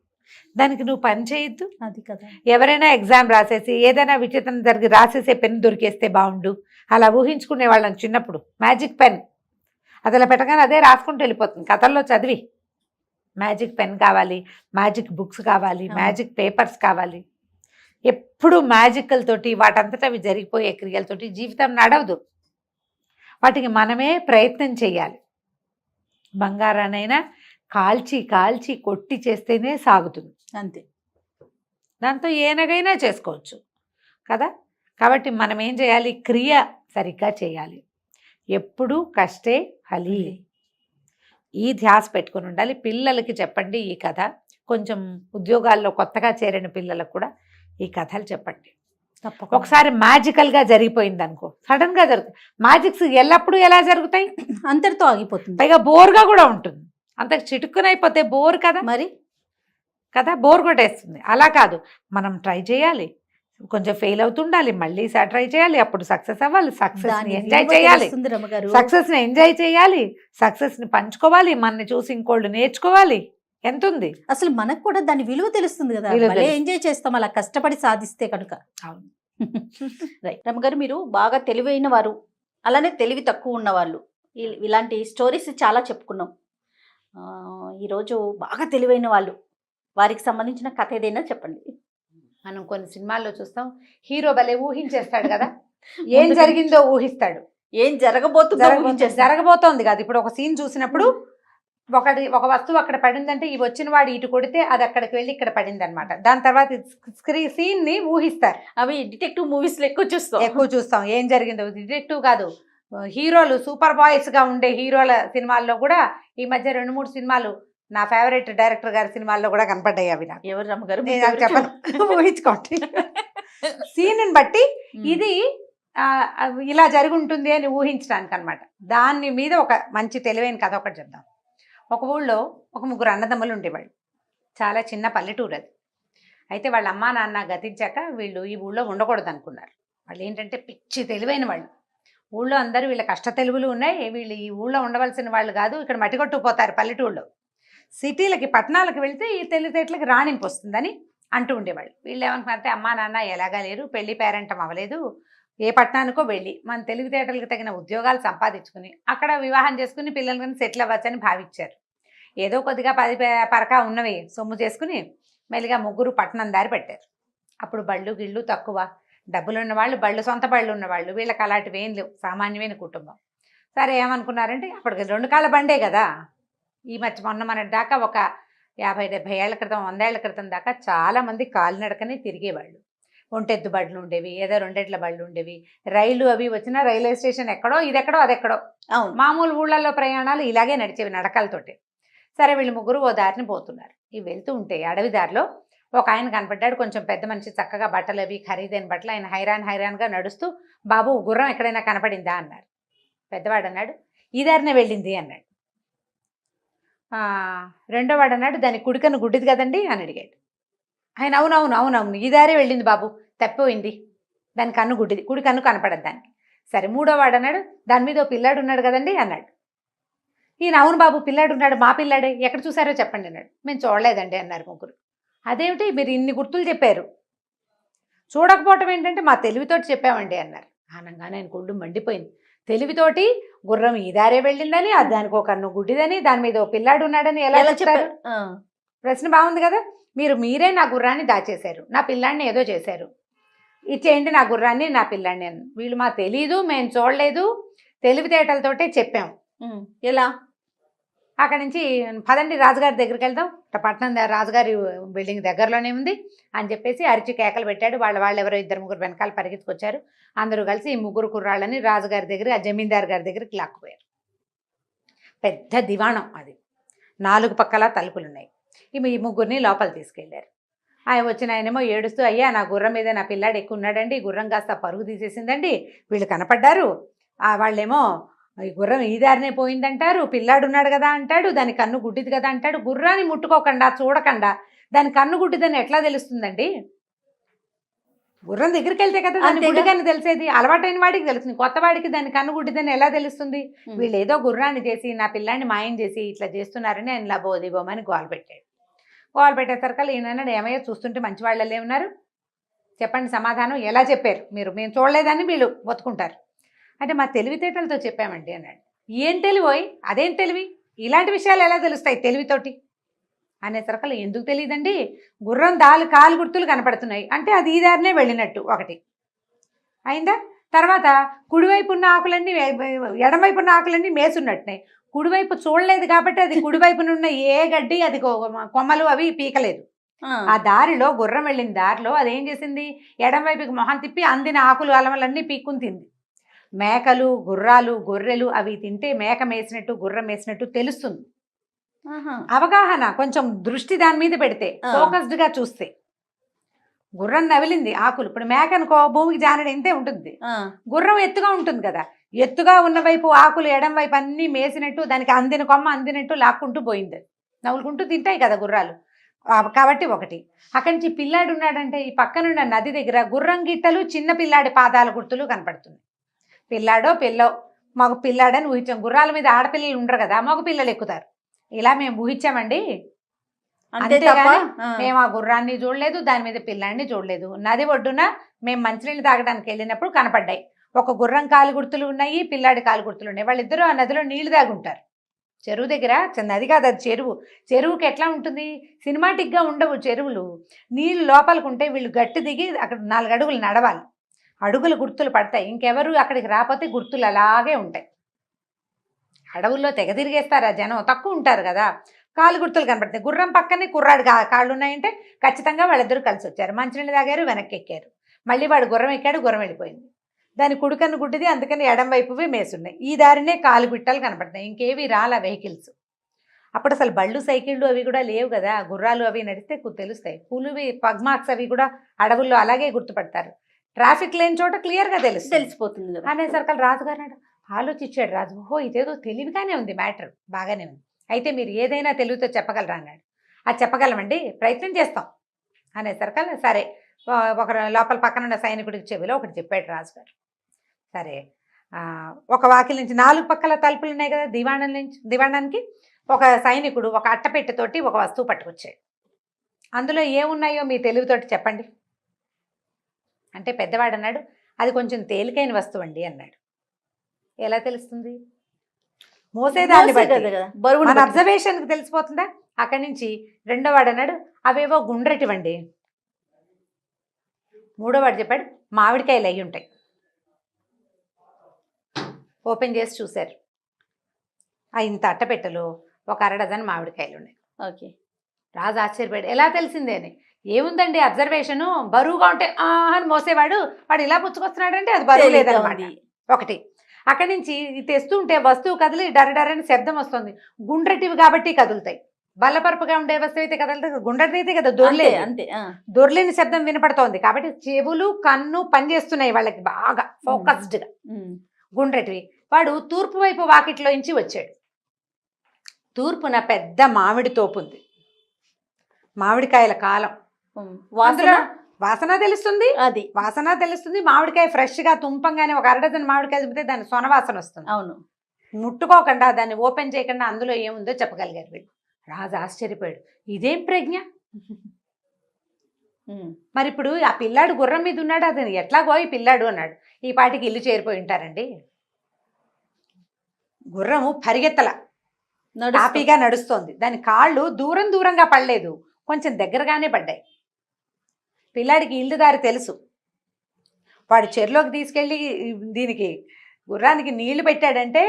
దానికి నువ్వు పని చేయొద్దు. అది కదా. ఎవరైనా ఎగ్జామ్ రాసేసి ఏదైనా విచిత్రం జరిగి రాసేసే పెన్ దొరికేస్తే బాగుండు అలా ఊహించుకునే వాళ్ళని చిన్నప్పుడు. మ్యాజిక్ పెన్ అదిలా పెట్టగానే అదే రాసుకుంటూ వెళ్ళిపోతుంది. కథల్లో చదివి మ్యాజిక్ పెన్ కావాలి, మ్యాజిక్ బుక్స్ కావాలి, మ్యాజిక్ పేపర్స్ కావాలి. ఎప్పుడు మ్యాజిక్లతోటి వాటంతటా అవి జరిగిపోయే క్రియలతోటి జీవితం నడవదు. వాటికి మనమే ప్రయత్నం చేయాలి. బంగారానైనా కాల్చి కాల్చి కొట్టి చేస్తేనే సాగుతుంది. అంతే. దాంతో ఏనగైనా చేసుకోవచ్చు కదా. కాబట్టి మనం ఏం చేయాలి, క్రియ సరిగ్గా చేయాలి. ఎప్పుడు కష్టే ఫలి, ఈ ధ్యాస పెట్టుకుని ఉండాలి. పిల్లలకి చెప్పండి ఈ కథ. కొంచెం ఉద్యోగాల్లో కొత్తగా చేరిన పిల్లలకు కూడా ఈ కథలు చెప్పండి. తప్పకుండా. ఒకసారి మ్యాజికల్గా జరిగిపోయింది అనుకో, సడన్గా జరుగుతాయి. మ్యాజిక్స్ ఎల్లప్పుడూ ఎలా జరుగుతాయి, అంతటితో ఆగిపోతుంది. పైగా బోర్గా కూడా ఉంటుంది. అంత చిటుక్కునైపోతే బోర్ కదా, మరి కదా బోర్ కొట్టేస్తుంది. అలా కాదు, మనం ట్రై చేయాలి, కొంచెం ఫెయిల్ అవుతుండాలి, మళ్ళీ ట్రై చేయాలి, అప్పుడు సక్సెస్ అవ్వాలి, సక్సెస్ని ఎంజాయ్ చేయాలి, సక్సెస్ని ఎంజాయ్ చేయాలి, సక్సెస్ని పంచుకోవాలి, మనని చూసి ఇంకోళ్ళు నేర్చుకోవాలి. ఎంత ఉంది అసలు మనకు కూడా దాని విలువ తెలుస్తుంది కదా. ఎంజాయ్ చేస్తాం అలా కష్టపడి సాధిస్తే కనుక. అవును. రైట్. రమ్మగారు, మీరు బాగా తెలివైన వారు, అలానే తెలివి తక్కువ ఉన్నవాళ్ళు, ఇలాంటి స్టోరీస్ చాలా చెప్పుకున్నాం. ఈరోజు బాగా తెలివైన వాళ్ళు, వారికి సంబంధించిన కథ ఏదైనా చెప్పండి. మనం కొన్ని సినిమాల్లో చూస్తాం, హీరో భలే ఊహించేస్తాడు కదా, ఏం జరిగిందో ఊహిస్తాడు, ఏం జరగబోతోంది కాదు. ఇప్పుడు ఒక సీన్ చూసినప్పుడు ఒక వస్తువు అక్కడ పడిందంటే ఈ వచ్చిన వాడు ఇటు కొడితే అది అక్కడికి వెళ్ళి ఇక్కడ పడింది అనమాట. దాని తర్వాత సీన్ ని ఊహిస్తారు. అవి డిటెక్టివ్ మూవీస్ లో ఎక్కువ చూస్తాం. ఏం జరిగిందో. డిటెక్టివ్ కాదు, హీరోలు సూపర్ బాయ్స్ గా ఉండే హీరోల సినిమాల్లో కూడా ఈ మధ్య 2-3 సినిమాలు నా ఫేవరెట్ డైరెక్టర్ గారి సినిమాల్లో కూడా కనపడ్డాయి. అవి నాకు ఎవరు రమ్మగారు చెప్పను, ఊహించుకోండి. సీన్ బట్టి ఇది ఇలా జరిగి ఉంటుంది అని ఊహించడానికి అనమాట. దాని మీద ఒక మంచి తెలివైన కథ ఒకటి చెప్దాం. ఒక ఊళ్ళో ఒక 3 అన్నదమ్ములు ఉండేవాళ్ళు. చాలా చిన్న పల్లెటూరు అది. అయితే వాళ్ళ అమ్మా నాన్న గతించాక వీళ్ళు ఈ ఊళ్ళో ఉండకూడదు అనుకున్నారు. వాళ్ళు ఏంటంటే పిచ్చి తెలివైన వాళ్ళు. ఊళ్ళో అందరూ వీళ్ళ కష్ట తెలుగులు ఉన్నాయి, వీళ్ళు ఈ ఊళ్ళో ఉండవలసిన వాళ్ళు కాదు, ఇక్కడ మట్టికొట్టుకుపోతారు పల్లెటూళ్ళలో, సిటీలకి పట్టణాలకు వెళ్తే ఈ తెలివితేటలకి రాణింపు వస్తుందని అంటూ ఉండేవాళ్ళు. వీళ్ళు ఏమనుకున్నారంటే అమ్మా నాన్న ఎలాగా లేరు, పెళ్లి పేరెంటం అవ్వలేదు, ఏ పట్టణానికో వెళ్ళి మన తెలివితేటలకు తగిన ఉద్యోగాలు సంపాదించుకుని అక్కడ వివాహం చేసుకుని పిల్లలని సెటిల్ అవ్వచ్చని భావించారు. ఏదో కొద్దిగా 10 పరకా ఉన్నవి సొమ్ము చేసుకుని మెల్లిగా 3 పట్టణం దారి పెట్టారు. అప్పుడు బళ్ళు గిళ్ళు తక్కువ, డబ్బులు ఉన్నవాళ్ళు, సొంత బళ్ళు ఉన్నవాళ్ళు, వీళ్ళకి అలాంటివి ఏం లేవు, సామాన్యమైన కుటుంబం. సరే ఏమనుకున్నారంటే అప్పటికి 2 కాళ్ళ బండే కదా. ఈ మొన్న దాకా ఒక 50-70 ఏళ్ల క్రితం, 100 ఏళ్ల క్రితం దాకా చాలామంది కాలినడకనే తిరిగేవాళ్ళు. ఒంటెద్దు బళ్ళు ఉండేవి, ఏదో 2 ఎడ్ల బళ్ళు ఉండేవి. రైలు అవి వచ్చినా రైల్వే స్టేషన్ ఎక్కడో, ఇదెక్కడో అదెక్కడో. మామూలు ఊళ్ళల్లో ప్రయాణాలు ఇలాగే నడిచేవి నడకలతోటి. సరే వీళ్ళు 3 ఓ దారిని పోతున్నారు. ఇవి వెళ్తూ ఉంటే అడవి దారిలో ఒక ఆయన కనపడ్డాడు. కొంచెం పెద్ద మనిషి, చక్కగా బట్టలు అవి ఖరీదైన బట్టలు. ఆయన హైరాన్గా నడుస్తూ, బాబు గుర్రం ఎక్కడైనా కనపడిందా అన్నారు. పెద్దవాడు అన్నాడు, ఈ దారినే వెళ్ళింది అన్నాడు. రెండో వాడు అన్నాడు, దాని కుడికన్ను గుడ్డిది కదండి అని అడిగాడు. ఆయన అవునవును ఈ దారే వెళ్ళింది బాబు, తప్పిపోయింది, దాని కన్ను గుడ్డిది, కుడి కన్ను కనపడదు దానికి. సరే మూడో వాడు అన్నాడు, దాని మీద ఓ పిల్లాడు ఉన్నాడు కదండి అన్నాడు. ఈయన అవును బాబు పిల్లాడు ఉన్నాడు, మా పిల్లాడే, ఎక్కడ చూసారో చెప్పండి అన్నాడు. మేము చూడలేదండి అన్నారు 3. అదేమిటి మీరు ఇన్ని గుర్తులు చెప్పారు, చూడకపోవటం ఏంటంటే మా తెలివితోటి చెప్పామండి అన్నారు. అనగానే ఆయన కొళ్ళు మండిపోయింది. తెలివితోటి గుర్రం ఈ దారే వెళ్ళిందని, దానికి ఒక కన్ను గుడ్డిదని, దాని మీద ఓ పిల్లాడు ఉన్నాడని ఎలా చెప్పారు? ప్రశ్న బాగుంది కదా. మీరే నా గుర్రాన్ని దాచేశారు, నా పిల్లాడిని ఏదో చేశారు, ఇచ్చేయండి నా గుర్రాన్ని నా పిల్లాడిని అని. వీళ్ళు మా తెలీదు, మేము చూడలేదు, తెలివితేటలతోటే చెప్పాం ఎలా? అక్కడి నుంచి పదండి రాజుగారి దగ్గరికి వెళ్దాం, పట్నం రాజుగారి బిల్డింగ్ దగ్గరలోనే ఉంది అని చెప్పేసి అరిచి కేకలు పెట్టాడు. వాళ్ళు ఎవరో 2-3 వెనకాల పరిగెత్తుకొచ్చారు. అందరూ కలిసి ఈ 3 కుర్రాళ్ళని రాజుగారి దగ్గర, ఆ జమీందారు గారి దగ్గరికి లాక్కుపోయారు. పెద్ద దివాణం అది, 4 పక్కల తలుపులున్నాయి. ఈ 3 లోపల తీసుకెళ్లారు. ఆయన వచ్చిన ఆయనేమో ఏడుస్తూ, అయ్యా నా గుర్రం మీద నా పిల్లాడు ఎక్కువ ఉన్నాడండి, గుర్రం కాస్త పరుగు తీసేసిందండి, వీళ్ళు కనపడ్డారు, వాళ్ళేమో ఈ గుర్రం ఈ దారినే పోయిందంటారు, పిల్లాడు ఉన్నాడు కదా అంటాడు, దాని కన్ను గుడ్డిది కదా అంటాడు. గుర్రాన్ని ముట్టుకోకుండా చూడకుండా దాని కన్ను గుడ్డిదని ఎట్లా తెలుస్తుందండి? గుర్రం దగ్గరికి వెళ్తే కదా దాని గుడ్డిదని తెలిసేది. అలవాటైన వాడికి తెలుస్తుంది, కొత్త వాడికి దాని కన్ను గుడ్డిదని ఎలా తెలుస్తుంది? వీళ్ళు ఏదో గుర్రాన్ని చేసి నా పిల్లాన్ని మాయం చేసి ఇట్లా చేస్తున్నారని ఆయన ఇలా బోధిబోమని గోలు పెట్టాడు. గోలు పెట్టేసరికి ఈయన ఏమయ్యో చూస్తుంటే మంచి వాళ్ళే ఉన్నారు, చెప్పండి సమాధానం ఎలా చెప్పారు మీరు? మేము చూడలేదని వీళ్ళు బతుకుంటారు అంటే మా తెలివితేటలతో చెప్పామండి అన్నాడు. ఏం తెలివోయ్, అదేం తెలివి, ఇలాంటి విషయాలు ఎలా తెలుస్తాయి తెలివితోటి అనేసరికి ఎందుకు తెలియదండి, గుర్రం కాలు గుర్తులు కనపడుతున్నాయి అంటే అది ఈ దారినే వెళ్ళినట్టు ఒకటి అయిందా. తర్వాత కుడివైపు ఉన్న ఆకులన్నీ ఎడమవైపు ఉన్న ఆకులన్నీ మేసున్నట్టున్నాయి. కుడివైపు చూడలేదు కాబట్టి అది కుడివైపునున్న ఏ గడ్డి అది కొమ్మలు అవి పీకలేదు. ఆ దారిలో గుర్రం వెళ్ళిన దారిలో అదేం చేసింది, ఎడమవైపుకి మొహం తిప్పి అందిన ఆకులు అలమలన్నీ పీక్కుని తింది. మేకలు, గుర్రాలు, గొర్రెలు అవి తింటే మేక మేసినట్టు గుర్రం మేసినట్టు తెలుస్తుంది. అవగాహన, కొంచెం దృష్టి దాని మీద పెడితే, ఫోకస్డ్గా చూస్తే. గుర్రం నవిలింది ఆకులు, ఇప్పుడు మేక అనుకో భూమికి జానడి ఇంతే ఉంటుంది, గుర్రం ఎత్తుగా ఉంటుంది కదా, ఎత్తుగా ఉన్న వైపు ఆకులు ఎడం వైపు అన్నీ మేసినట్టు దానికి అందిన కొమ్మ అందినట్టు లాక్కుంటూ పోయింది. నవ్వులుకుంటూ తింటాయి కదా గుర్రాలు. కాబట్టి ఒకటి అక్కడి నుంచి పిల్లాడు ఉన్నాడంటే ఈ పక్కనున్న నది దగ్గర గుర్రం గిట్టలు చిన్న పిల్లాడి పాదాల గుర్తులు కనపడుతుంది. పిల్లాడో పిల్లో మగ పిల్లాడని ఊహించాం. గుర్రాల మీద ఆడపిల్లలు ఉండరు కదా, మగ పిల్లలు ఎక్కుతారు. ఇలా మేము ఊహించామండి, అంతేగాని మేము ఆ గుర్రాన్ని చూడలేదు, దాని మీద పిల్లాడిని చూడలేదు. నది ఒడ్డున మేము మంచినీళ్ళు తాగడానికి వెళ్ళినప్పుడు కనపడ్డాయి. ఒక గుర్రం కాలు గుర్తులు ఉన్నాయి, పిల్లాడి కాలు గుర్తులు ఉన్నాయి. వాళ్ళిద్దరూ ఆ నదిలో నీళ్లు తాగుంటారు. చెరువు దగ్గర, నది కాదు అది చెరువు. చెరువుకి ఎట్లా ఉంటుంది, సినిమాటిక్గా ఉండవు చెరువులు. నీళ్ళు లోపలికి ఉంటే వీళ్ళు గట్టి దిగి అక్కడ 4 అడుగులు నడవాలి, అడుగులు గుర్తులు పడతాయి. ఇంకెవరు అక్కడికి రాకపోతే గుర్తులు అలాగే ఉంటాయి. అడవుల్లో తెగ తిరిగేస్తారు ఆ జనం, తక్కువ ఉంటారు కదా, కాలు గుర్తులు కనపడతాయి. గుర్రం పక్కనే కుర్రాడు కాళ్ళు ఉన్నాయంటే ఖచ్చితంగా వాళ్ళిద్దరూ కలిసి వచ్చారు. మంచినీళ్ళు తాగారు, వెనక్కి ఎక్కారు. మళ్ళీ వాడు గుర్రం ఎక్కాడు, గుర్రం వెళ్ళిపోయింది. దాని కుడికన్ను గుడ్డిది, అందుకని ఎడం వైపువే మేసున్నాయి. ఈ దారినే కాలు బిట్టలు కనపడతాయి, ఇంకేవి రాలా వెహికల్స్. అప్పుడు అసలు బళ్ళు సైకిళ్ళు అవి కూడా లేవు కదా, గుర్రాలు అవి నడిస్తే తెలుస్తాయి. పులువి పగ్మార్క్స్ అవి కూడా అడవుల్లో అలాగే గుర్తుపడతారు. ట్రాఫిక్ లేని చోట క్లియర్గా తెలిసిపోతుంది అనేసరికి రాజుగారు ఆలోచించాడు. రాజు, ఓహో ఇదేదో తెలివిగానే ఉంది, మ్యాటర్ బాగానే ఉంది, అయితే మీరు ఏదైనా తెలివితో చెప్పగలరా అన్నాడు. అది చెప్పగలమండి, ప్రయత్నం చేస్తాం అనేసరికి సరే ఒక లోపల పక్కన ఉన్న సైనికుడికి చెవిలో ఒకటి చెప్పాడు రాజుగారు. సరే ఒక వాకిలి నుంచి 4 పక్కల తలుపులు ఉన్నాయి కదా దివాణానికి, ఒక సైనికుడు ఒక అట్టపెట్టెతోటి ఒక వస్తువు పట్టుకొచ్చాడు. అందులో ఏమున్నాయో మీ తెలివితోటి చెప్పండి అంటే పెద్దవాడు అన్నాడు, అది కొంచెం తేలికైన వస్తువు అండి అన్నాడు. ఎలా తెలుస్తుంది? మోసేదాన్ని బట్టి, మన అబ్జర్వేషన్కి తెలిసిపోతుందా? అక్కడి నుంచి రెండోవాడు అన్నాడు, అవేవో గుండ్రటివండి. మూడోవాడు చెప్పాడు, మామిడికాయలు అయి ఉంటాయి. ఓపెన్ చేసి చూశారు, ఇంత అట్టపెట్టెలో ఒక 1/2 డజన్ మామిడికాయలు ఉన్నాయి. ఓకే. రాజు ఆశ్చర్యపోయాడు, ఎలా తెలిసిందే అని. ఏముందండి అబ్జర్వేషను, బరువుగా ఉంటే అని మోసేవాడు, వాడు ఇలా పుచ్చుకొస్తున్నాడంటే అది బరువు లేదన్నమాట. ఒకటి అక్కడి నుంచి తెస్తుంటే వస్తువు కదిలి డరడరని శబ్దం వస్తుంది. గుండ్రటివి కాబట్టి కదులుతాయి. బల్లపరుపుగా ఉండే వస్తువు అయితే కదలదు, గుండ్రటిదైతే కదా దొర్లేదు, అంతే దొర్లేని శబ్దం వినపడుతోంది కాబట్టి చెవులు కన్ను పనిచేస్తున్నాయి వాళ్ళకి బాగా ఫోకస్డ్గా. గుండ్రటివి. వాడు తూర్పు వైపు వాకిట్లో నుంచి వచ్చాడు. తూర్పున పెద్ద మామిడి తోపు ఉంది, మామిడికాయల కాలం. వాసన తెలుస్తుంది, అది వాసన తెలుస్తుంది. మామిడికాయ ఫ్రెష్గా తుంపంగానే ఒక 1/2 డజన్ మామిడికాయ తుంపితే దాని సొనవాసన వస్తుంది. అవును, ముట్టుకోకుండా దాన్ని ఓపెన్ చేయకుండా అందులో ఏముందో చెప్పగలిగారు వీళ్ళు. రాజు ఆశ్చర్యపోయాడు, ఇదేం ప్రజ్ఞ. మరి ఇప్పుడు ఆ పిల్లాడు గుర్రం మీద ఉన్నాడు, అతను ఎట్లాగో ఈ పిల్లాడు అన్నాడు. ఈ పాటికి ఇల్లు చేరిపోయి ఉంటారండి. గుర్రము పరిగెత్తల, హ్యాపీగా నడుస్తోంది. దాని కాళ్ళు దూరంగా పడలేదు, కొంచెం దగ్గరగానే పడ్డాయి. పిల్లాడికి ఇల్లు దారి తెలుసు. వాడు చెరులోకి తీసుకెళ్ళి దీనికి గుర్రానికి నీళ్లు పెట్టాడంటే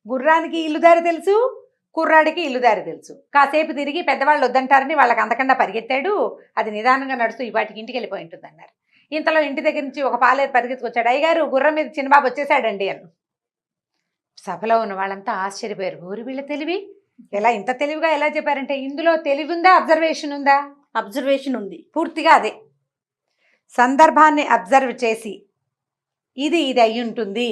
గుర్రానికి ఇల్లుదారి తెలుసు, కుర్రాడికి ఇల్లుదారి తెలుసు. కాసేపు తిరిగి పెద్దవాళ్ళు వద్దంటారని వాళ్ళకి అంతకన్నా పరిగెత్తాడు. అది నిదానంగా నడుస్తూ ఈ వాటికి ఇంటికి వెళ్ళిపోయి ఉంటుంది అన్నారు. ఇంతలో ఇంటి దగ్గర నుంచి ఒక పాలేరు పరిగెత్తుకొచ్చాడు. అయ్యగారు గుర్రం మీద చిన్నబాబు వచ్చేసాడండి అని. సభలో ఉన్న వాళ్ళంతా ఆశ్చర్యపోయారు. ఊరి వీళ్ళ తెలివి ఎలా ఇంత తెలివిగా ఎలా చెప్పారంటే ఇందులో తెలివి ఉందా, అబ్జర్వేషన్ ఉందా? అబ్జర్వేషన్ ఉంది. పూర్తిగా అదే. సందర్భాన్ని అబ్జర్వ్ చేసి ఇది అయి ఉంటుంది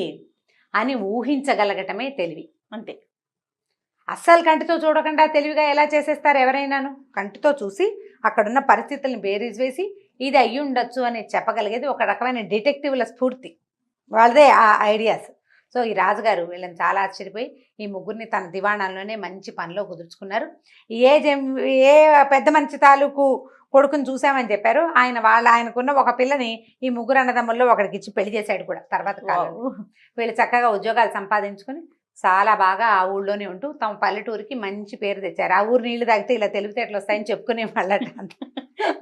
అని ఊహించగలగటమే తెలివి. అంతే. అస్సలు కంటితో చూడకుండా తెలివిగా ఎలా చేసేస్తారు ఎవరైనాను? కంటితో చూసి అక్కడున్న పరిస్థితులను బేరీజ్ వేసి ఇది అయ్యి ఉండొచ్చు అని చెప్పగలిగేది ఒక రకమైన డిటెక్టివ్ల స్ఫూర్తి, వాళ్ళదే ఆ ఐడియాస్. సో ఈ రాజుగారు వీళ్ళని చాలా ఆశ్చర్యపోయి ఈ ముగ్గురిని తన దివాణాల్లోనే మంచి పనిలో కుదుర్చుకున్నారు. ఏ పెద్ద మంచి తాలూకు కొడుకుని చూసామని చెప్పారు. ఆయనకున్న ఒక పిల్లని ఈ ముగ్గురు అన్నదమ్ముల్లో ఒకడికి ఇచ్చి పెళ్లి చేశాడు కూడా తర్వాత కాలంలో. వీళ్ళు చక్కగా ఉద్యోగాలు సంపాదించుకుని చాలా బాగా ఆ ఊళ్ళోనే ఉంటూ తమ పల్లెటూరికి మంచి పేరు తెచ్చారు. ఆ ఊరు నీళ్లు తాగితే ఇలా తెలివితేటలు వస్తాయని చెప్పుకునే వాళ్ళట.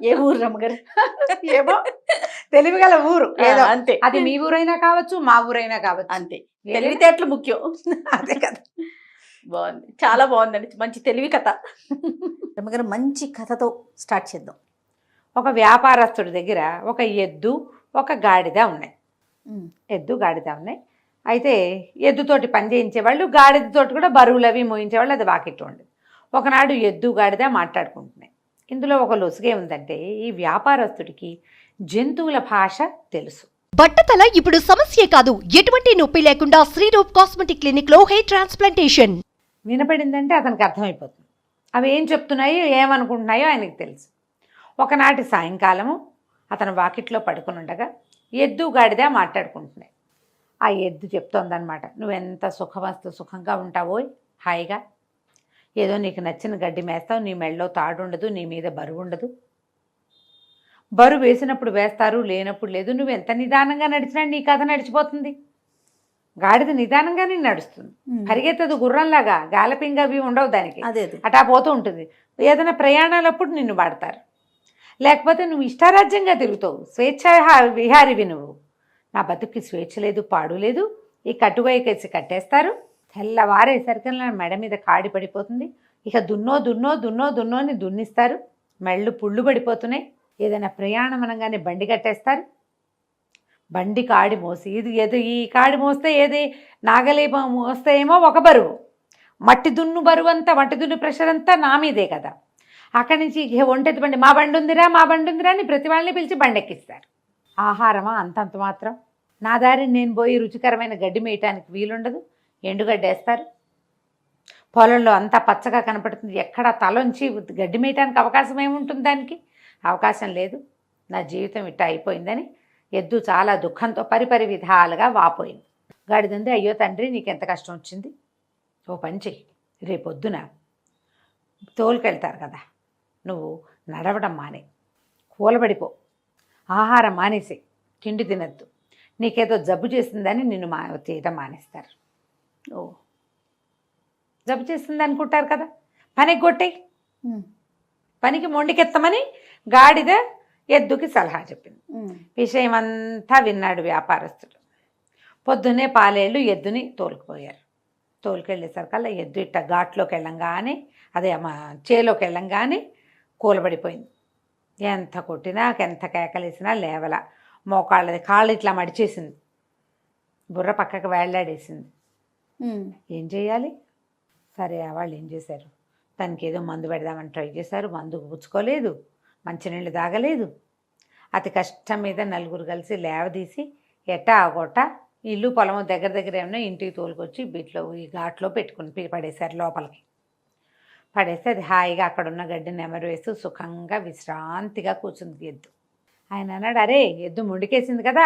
ఏ ఊరు రమ్మగారు? ఏమో తెలివిగల ఊరు ఏదో. అంతే. అది మీ ఊరైనా కావచ్చు, మా ఊరైనా కావచ్చు. అంతే. తెలివితేటలు ముఖ్యం. అదే కదా. బాగుంది, చాలా బాగుందండి. మంచి తెలివి కథ. రమ్మగారు మంచి కథతో స్టార్ట్ చేద్దాం. ఒక వ్యాపారస్తుడి దగ్గర ఒక ఎద్దు ఒక గాడిద ఉన్నాయి. ఎద్దు గాడిద ఉన్నాయి. అయితే ఎద్దుతోటి పని చేయించేవాళ్ళు, గాడిదతోటి కూడా బరువులు అవి మోయించేవాళ్ళు. అది వాకిట్లో ఉండేది. ఒకనాడు ఎద్దు గాడిద మాట్లాడుకుంటున్నాయి. ఇందులో ఒక లొసుగే ఉందంటే ఈ వ్యాపారస్తుడికి జంతువుల భాష తెలుసు. బట్టతల ఇప్పుడు సమస్యే కాదు, ఎటువంటి నొప్పి లేకుండా శ్రీరూప్ కాస్మెటిక్ క్లినిక్ లో హెయిర్ ట్రాన్స్ప్లాంటేషన్. వినపడిందంటే అతనికి అర్థమైపోతుంది. అవి ఏం చెప్తున్నాయో ఏమనుకుంటున్నాయో ఆయనకు తెలుసు. ఒకనాటి సాయంకాలము అతను వాకిట్లో పడుకుని ఉండగా ఎద్దు గాడిద మాట్లాడుకుంటున్నాయి. ఆ ఎద్దు చెప్తోందనమాట, నువ్వెంత సుఖంగా ఉంటావో, హాయిగా ఏదో నీకు నచ్చిన గడ్డి మేస్తావు, నీ మెళ్ళలో తాడు ఉండదు, నీ మీద బరువు ఉండదు. బరువు వేసినప్పుడు వేస్తారు, లేనప్పుడు లేదు. నువ్వు ఎంత నిదానంగా నడిచినా నీ కథ నడిచిపోతుంది. గాడిద నిదానంగానే నడుస్తుంది, పరిగెత్తదు గుర్రంలాగా, గాలపింగ్ అవి ఉండవు దానికి. అటా పోతూ ఉంటుంది. ఏదైనా ప్రయాణాలప్పుడు నిన్ను వాడతారు, లేకపోతే నువ్వు ఇష్టారాజ్యంగా తిరుగుతావు, స్వేచ్ఛ విహారివి నువ్వు. నా బతుక్కి స్వేచ్ఛ లేదు, పాడు లేదు. ఈ కట్టువైకేసి కట్టేస్తారు, తెల్లవారేసరికి మెడ మీద కాడి పడిపోతుంది. ఇక దున్నో అని దున్నిస్తారు, మెళ్ళు పుళ్ళు పడిపోతున్నాయి. ఏదైనా ప్రయాణం అనగానే బండి కట్టేస్తారు, బండి కాడి మోసి ఈ కాడి మోస్తే ఏది నాగలి మోస్తే ఏమో ఒక బరువు, మట్టి దున్ను బరువు అంతా, మట్టి దున్ను ప్రెషర్ అంతా నా మీదే కదా. అక్కడి నుంచి ఒంటెత్తి బండి, మా బండి ఉందిరా అని ప్రతి వాళ్ళని పిలిచి బండి ఎక్కిస్తారు. ఆహారమా అంతంత మాత్రం. నా దారిని నేను పోయి రుచికరమైన గడ్డి మేయటానికి వీలుండదు, ఎండుగడ్డి వేస్తారు. పొలంలో అంతా పచ్చగా కనపడుతుంది, ఎక్కడ తలొంచి గడ్డి మేయటానికి అవకాశం ఏముంటుంది? దానికి అవకాశం లేదు. నా జీవితం ఇట్ట అయిపోయిందని ఎద్దు చాలా దుఃఖంతో పరిపరి విధాలుగా వాపోయింది. గాడిదంది, అయ్యో తండ్రి నీకెంత కష్టం వచ్చింది, ఓ పని చెయ్యి, రేపొద్దున తోలుకెళ్తారు కదా, నువ్వు నడవడం మానే, కూలబడిపో, ఆహారం మానేసి, తిండి తినద్దు, నీకేదో జబ్బు చేసిందని నిన్ను చేయడం మానేస్తారు. ఓ జబ్బు చేసింది అనుకుంటారు కదా, పనికి కొట్టేయి, పనికి మొండికెత్తమని గాడిద ఎద్దుకి సలహా చెప్పింది. విషయం అంతా విన్నాడు వ్యాపారస్తుడు. పొద్దున్నే పాలేళ్ళు ఎద్దుని తోలుకుపోయారు. తోలుకెళ్ళేసరికల్లా ఎద్దు ఇట్ట ఘాట్లోకి వెళ్ళంగానే, అదే చేలోకి వెళ్ళంగానే కూలబడిపోయింది. ఎంత కొట్టినా ఎంత కేకలేసినా లేవల, మోకాళ్ళది కాళ్ళు ఇట్లా మడిచేసింది, బుర్ర పక్కకు వేళ్లాడేసింది. ఏం చేయాలి? సరే వాళ్ళు ఏం చేశారు, దానికి ఏదో మందు పెడదామని ట్రై చేశారు. మందుకు పుచ్చుకోలేదు, మంచినీళ్ళు తాగలేదు. అతి కష్టం మీద నలుగురు కలిసి లేవదీసి ఎట్టా ఆగొట్ట ఇల్లు పొలము దగ్గర ఏమన్నా ఇంటికి తోలుకొచ్చి బిట్లో ఈ ఘాట్లో పెట్టుకుని పడేశారు. లోపలికి పడేస్తే అది హాయిగా అక్కడున్న గడ్డిని నెమరు వేస్తూ సుఖంగా విశ్రాంతిగా కూర్చుంది ఎద్దు. ఆయన అన్నాడు, అరే ఎద్దు ముండికేసింది కదా,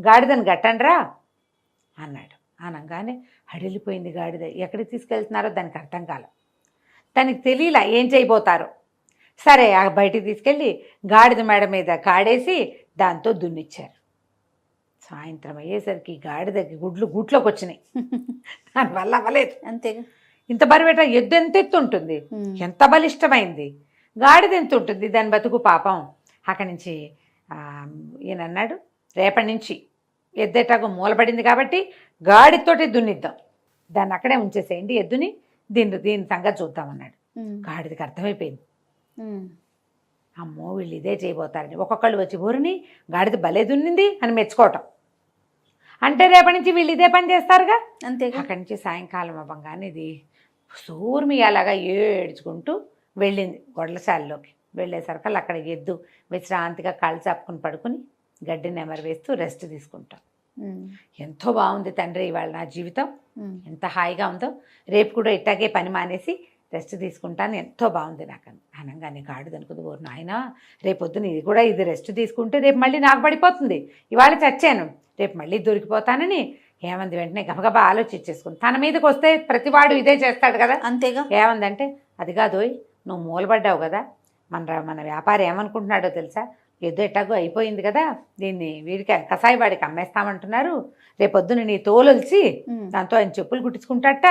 గాడిదని గట్టండ్రా అన్నాడు. అనగానే హడిలిపోయింది గాడిద. ఎక్కడికి తీసుకెళ్తున్నారో దానికి అర్థం కాల, దానికి తెలియలా ఏం చేయబోతారో. సరే బయటికి తీసుకెళ్ళి గాడిద మేడ మీద కాడేసి దాంతో దున్నిచ్చారు. సాయంత్రం అయ్యేసరికి గాడిదకి గూట్లోకి వచ్చినాయి. దానివల్ల అవ్వలేదు. అంతేగా, ఇంత బరువేట ఎద్దు ఎంత ఎత్తు ఉంటుంది, ఎంత బలిష్టమైంది, గాడిద ఎంత ఉంటుంది దాని బతుకు పాపం. అక్కడి నుంచి ఈయన అన్నాడు, రేపటి నుంచి ఎద్దెటాకు మూలపడింది కాబట్టి గాడితోటి దున్నిద్దాం, దాన్ని అక్కడే ఉంచేసేయండి ఎద్దుని, దీని సంగతి చూద్దామన్నాడు. గాడిదకి అర్థమైపోయింది, అమ్మో వీళ్ళు ఇదే చేయబోతారని. ఒక్కొక్కళ్ళు వచ్చి ఊరిని గాడిద భలే దున్నింది అని మెచ్చుకోవటం. అంటే రేపటి నుంచి వీళ్ళు ఇదే పని చేస్తారుగా. అంతే. అక్కడి నుంచి సాయంకాలం అవ్వగానే ఇది సూర్మి అలాగా ఏడ్చుకుంటూ వెళ్ళింది గొడ్లశాలలోకి. వెళ్ళేసరికి అక్కడ ఎద్దు విశ్రాంతిగా కాళ్ళు చాపుకుని పడుకుని గడ్డి నెమరు వేస్తూ రెస్ట్ తీసుకుంటాం. ఎంతో బాగుంది తండ్రి ఇవాళ నా జీవితం, ఎంత హాయిగా ఉందో, రేపు కూడా ఇట్టాగే పని మానేసి రెస్ట్ తీసుకుంటాను, ఎంతో బాగుంది నాకు అనగానే గాడిద అనుకుంది, ఓరు నాయన రేపొద్దున ఇది కూడా ఇది రెస్ట్ తీసుకుంటే రేపు మళ్ళీ నాకు పడిపోతుంది, ఇవాళ చచ్చాను రేపు మళ్ళీ దొరికిపోతానని ఏమంది వెంటనే గబగబా ఆలోచించేసుకుంది. తన మీదకి వస్తే ప్రతివాడు ఇదే చేస్తాడు కదా. అంతేగా. ఏమందంటే అది కాదోయ్, నువ్వు మూలబడ్డావు కదా, మన వ్యాపారం ఏమనుకుంటున్నాడో తెలుసా, ఏదో ఎట్టాగో అయిపోయింది కదా, దీన్ని వీడికి కసాయి వాడికి అమ్మేస్తామంటున్నారు, రేపొద్దున నీ తోలొలిచి దాంతో ఆయన చెప్పులు కుట్టించుకుంటాట,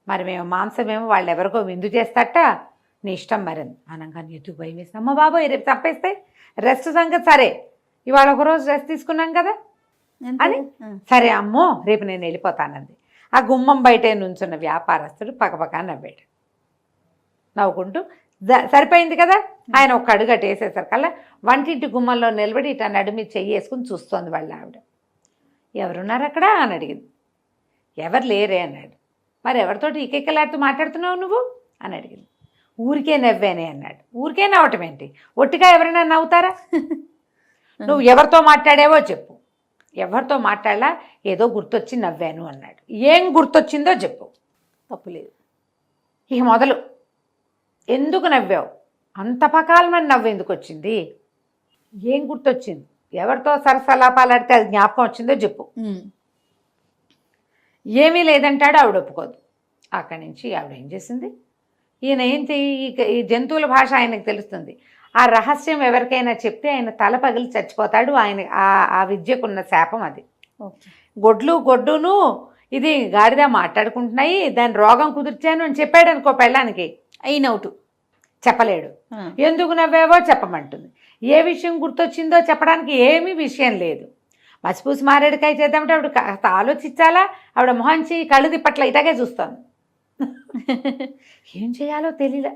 మరి మేము మాంసమేమో వాళ్ళు ఎవరికో విందు చేస్తాట, నీ ఇష్టం మరి అనగానే ఎదుగు భయం వేసి, అమ్మ బాబోయ్ రేపు చంపేస్తే రెస్ట్ సంగతి సరే, ఇవాళ ఒకరోజు రెస్ట్ తీసుకున్నాం కదా అని, సరే అమ్మో రేపు నేను వెళ్ళిపోతానంది. ఆ గుమ్మం బయటే నుంచున్న వ్యాపారస్తుడు పక్కపక్క నవ్వాడు, నవ్వుకుంటూ సరిపోయింది కదా. ఆయన ఒక అడుగు అటు వేసేసరికల్లా వంటింటి గుమ్మంలో నిలబడి ఇట్లా నడుమి చెయ్యి వేసుకుని చూస్తోంది వాళ్ళ ఆవిడ. ఎవరున్నారు అక్కడ అని అడిగింది. ఎవరు లేరే అన్నాడు. మరి ఎవరితోటి ఇకెక్కలాడుతూ మాట్లాడుతున్నావు నువ్వు అని అడిగింది. ఊరికే నవ్వానే అన్నాడు. ఊరికే నవ్వటం ఏంటి, ఒట్టిగా ఎవరైనా నవ్వుతారా? నువ్వు ఎవరితో మాట్లాడావో చెప్పు. ఎవరితో మాట్లాడలా, ఏదో గుర్తొచ్చి నవ్వాను అన్నాడు. ఏం గుర్తొచ్చిందో చెప్పు. తప్పులేదు. ఇక మొదలు, ఎందుకు నవ్వావు, అంత పకాలమని నవ్వు ఎందుకు వచ్చింది, ఏం గుర్తొచ్చింది, ఎవరితో సరసలాపాలాడితే అది జ్ఞాపకం వచ్చిందో చెప్పు. ఏమీ లేదంటాడు. ఆవిడ ఒప్పుకోదు. అక్కడి నుంచి ఆవిడ ఏం చేసింది, ఈయన ఏంటి ఈ జంతువుల భాష ఆయనకు తెలుస్తుంది, ఆ రహస్యం ఎవరికైనా చెప్తే ఆయన తల పగిలి చచ్చిపోతాడు, ఆయన ఆ విద్యకున్న శాపం అది. గొడ్డును ఇది గాడిద మాట్లాడుకుంటున్నాయి, దాని రోగం కుదిర్చాను అని చెప్పాడు అనుకో పెళ్ళానికి, అయినవుటు చెప్పలేడు. ఎందుకు నవ్వావో చెప్పమంటుంది. ఏ విషయం గుర్తొచ్చిందో చెప్పడానికి ఏమీ విషయం లేదు. మసిపూసి మారేడుకాయ చేద్దామంటే ఆవిడ కాస్త ఆలోచించాలా, ఆవిడ మొహంచి కళ్ళు తిప్పట్ల ఇటాగే చూస్తాను. ఏం చేయాలో తెలియలే.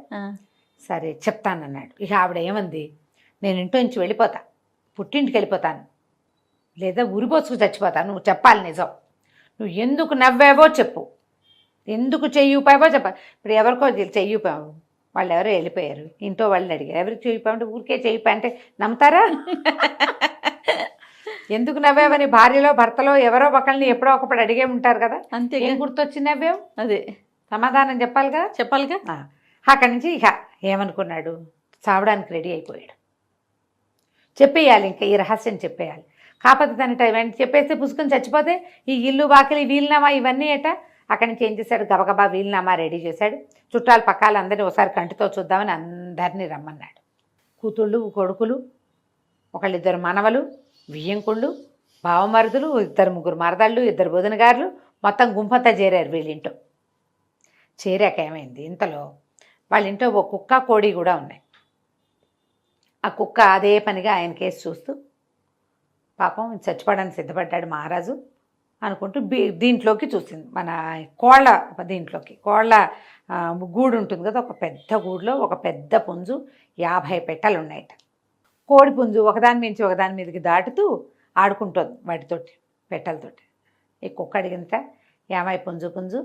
సరే చెప్తానన్నాడు. ఇక ఆవిడ ఏమంది, నేను ఇంట్లో నుంచి వెళ్ళిపోతా, పుట్టింటికి వెళ్ళిపోతాను, లేదా ఉరిపోసుకు చచ్చిపోతాను, నువ్వు చెప్పాలి నిజం, నువ్వు ఎందుకు నవ్వావో చెప్పు, ఎందుకు చెయ్యిపోయావో చెప్పాలి. ఇప్పుడు ఎవరికో చెయ్యిపోయావు, వాళ్ళు ఎవరో వెళ్ళిపోయారు, ఇంట్లో వాళ్ళని అడిగారు, ఎవరికి చెయ్యిపోయామంటే ఊరికే చెయ్యిపోయా అంటే నమ్ముతారా? ఎందుకు నవ్వావని భార్యలో భర్తలో ఎవరో ఒకళ్ళని ఎప్పుడో ఒకప్పుడు అడిగే ఉంటారు కదా. అంతే. ఏం గుర్తొచ్చి నవ్వావు, అదే సమాధానం చెప్పాలిగా. అక్కడి నుంచి ఇక ఏమనుకున్నాడు, చావడానికి రెడీ అయిపోయాడు. చెప్పేయాలి, ఇంకా ఈ రహస్యం చెప్పేయాలి. కాకపోతే తన టైం చెప్పేస్తే పుసుకుని చచ్చిపోతే ఈ ఇల్లు వాకిలి వీలునామా ఇవన్నీ ఏట. అక్కడి నుంచి ఏం చేశాడు, గబగబా వీలునామా రెడీ చేశాడు. చుట్టాలు పక్కాలు అందరినీ ఒకసారి కంటితో చూద్దామని అందరినీ రమ్మన్నాడు. కూతుళ్ళు కొడుకులు, ఒకళ్ళిద్దరు మనవలు, వియ్యంకుళ్ళు, బావమరుదులు, 2-3 మరదళ్ళు, 2 బోధనగారులు, మొత్తం గుంపంతా చేరారు వీళ్ళింటో. చేరాక ఏమైంది, ఇంతలో వాళ్ళ ఇంట్లో ఒక కుక్క కోడి కూడా ఉన్నాయి. ఆ కుక్క అదే పనిగా ఆయన కేసు చూస్తూ పాపం చచ్చిపోవడానికి సిద్ధపడ్డాడు మహారాజు అనుకుంటూ దీంట్లోకి చూసింది, మన కోళ్ళ దీంట్లోకి. కోళ్ళ గూడు ఉంటుంది కదా, ఒక పెద్ద గూడులో ఒక పెద్ద పుంజు, 50 పెట్టెలు ఉన్నాయట. కోడి పుంజు ఒకదాని మించి ఒకదాని మీదకి దాటుతూ ఆడుకుంటుంది వాటితోటి, పెట్టెలతోటి. ఈ కుక్క అడిగిందట, ఏమై పుంజు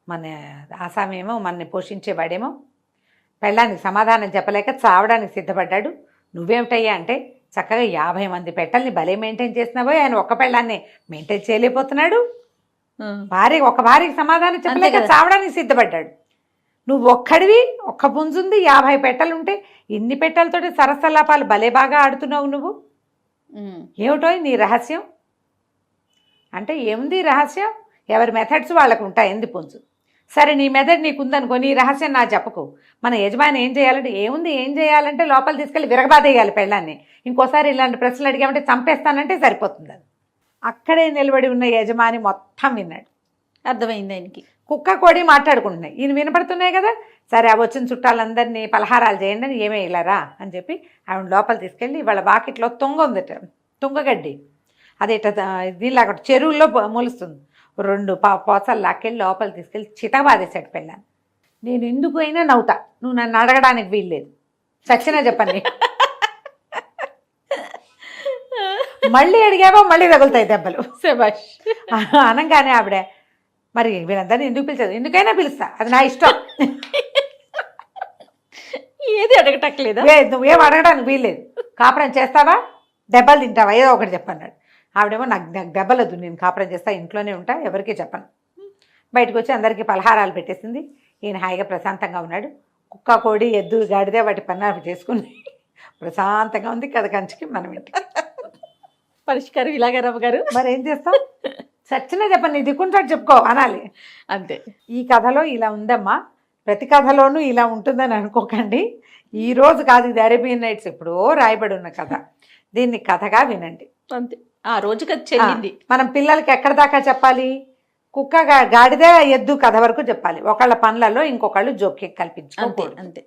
మన ఆసామేమో మనని పోషించేవాడేమో పెళ్ళానికి సమాధానం చెప్పలేక చావడానికి సిద్ధపడ్డాడు, నువ్వేమిటయ్యా అంటే చక్కగా 50 మంది పెట్టెల్ని భలే మెయింటైన్ చేసినావో, ఆయన ఒక్క పెళ్ళాన్ని మెయింటైన్ చేయలేకపోతున్నాడు. ఒక భార్యకి సమాధానం చెప్పలేక చావడానికి సిద్ధపడ్డాడు. నువ్వు ఒక్కడివి, ఒక్క పుంజుంది, 50 పెట్టెలుంటే ఇన్ని పెట్టెలతోటి సరసలాపాలు భలే బాగా ఆడుతున్నావు నువ్వు, ఏమిటో నీ రహస్యం అంటే. ఏముంది రహస్యం, ఎవరి మెథడ్స్ వాళ్ళకు ఉంటాయి, ఎందు పుంజు. సరే నీ మెథడ్ నీకుందనుకో, నీ రహస్యం నా చెప్పకు. మన యజమాని ఏం చేయాలంటే, ఏం చేయాలంటే లోపల తీసుకెళ్ళి విరగబాదేయాలి పెళ్ళాన్ని. ఇంకోసారి ఇలాంటి ప్రశ్నలు అడిగామంటే చంపేస్తానంటే సరిపోతుంది. అది అక్కడే నిలబడి ఉన్న యజమాని మొత్తం విన్నాడు. అర్థమైంది ఆయనకి. కుక్క కోడి మాట్లాడుకుంటున్నాయి, ఈయన వినపడుతున్నాయి కదా. సరే ఆ వచ్చిన చుట్టాలందరినీ పలహారాలు చేయండి అని, ఏమే ఇలారా అని చెప్పి ఆవిడ లోపల తీసుకెళ్ళి వాళ్ళ వాకిట్లో తుంగ ఉందట, తుంగగడ్డి, అదే దీనిలాగా చెరువుల్లో మొలుస్తుంది. 2 పోసలు లాక్కెళ్ళి లోపల తీసుకెళ్ళి చితబాదేశాడు పెళ్ళాను. నేను ఎందుకు అయినా నవ్వుతా, నువ్వు నన్ను అడగడానికి వీల్లేదు, సచ్చినా చెప్పండి. మళ్ళీ అడిగావో మళ్ళీ తగులుతాయి దెబ్బలు. శభాష్. అనగానే ఆవిడ, మరి వీళ్ళందరినీ ఎందుకు పిలిచదు, ఎందుకైనా పిలుస్తా, అది నా ఇష్టం, ఏది అడగటట్లేదా? నువ్వేం అడగడానికి వీల్లేదు, కాపురం చేస్తావా దెబ్బలు తింటావా ఏదో ఒకటి చెప్పన్నాడు. ఆవిడేమో నాకు దెబ్బలదు, నేను కాపురం చేస్తా, ఇంట్లోనే ఉంటా, ఎవరికీ చెప్పను. బయటకు వచ్చి అందరికీ పలహారాలు పెట్టేసింది. ఈయన హాయిగా ప్రశాంతంగా ఉన్నాడు. కుక్క, కోడి, ఎద్దు, గాడిదే వాటి పన్నాలు చేసుకుని ప్రశాంతంగా ఉంది. కథ కంచికి మనం ఇంటికి. పరిష్కారం ఇలాగే రమ్మగారు. మరి ఏం చేస్తాం, సచ్చినా చెప్పండి, నీ దిక్కుంటాడు చెప్పుకో అనాలి. అంతే. ఈ కథలో ఇలా ఉందమ్మా, ప్రతి కథలోనూ ఇలా ఉంటుందని అనుకోకండి. ఈ రోజు కాదు, ఇది అరేబియన్ నైట్స్ ఎప్పుడో రాయబడి ఉన్న కథ. దీన్ని కథగా వినండి. అంతే, ఆ రోజుకి అది చెల్లింది. మనం పిల్లలకి ఎక్కడ దాకా చెప్పాలి, కుక్క, గాడిద, ఎద్దు కథ వరకు చెప్పాలి. ఒకళ్ళ పనులలో ఇంకొకళ్ళు జోక్యం అంతే కల్పించుకోకూడదు. అంతే.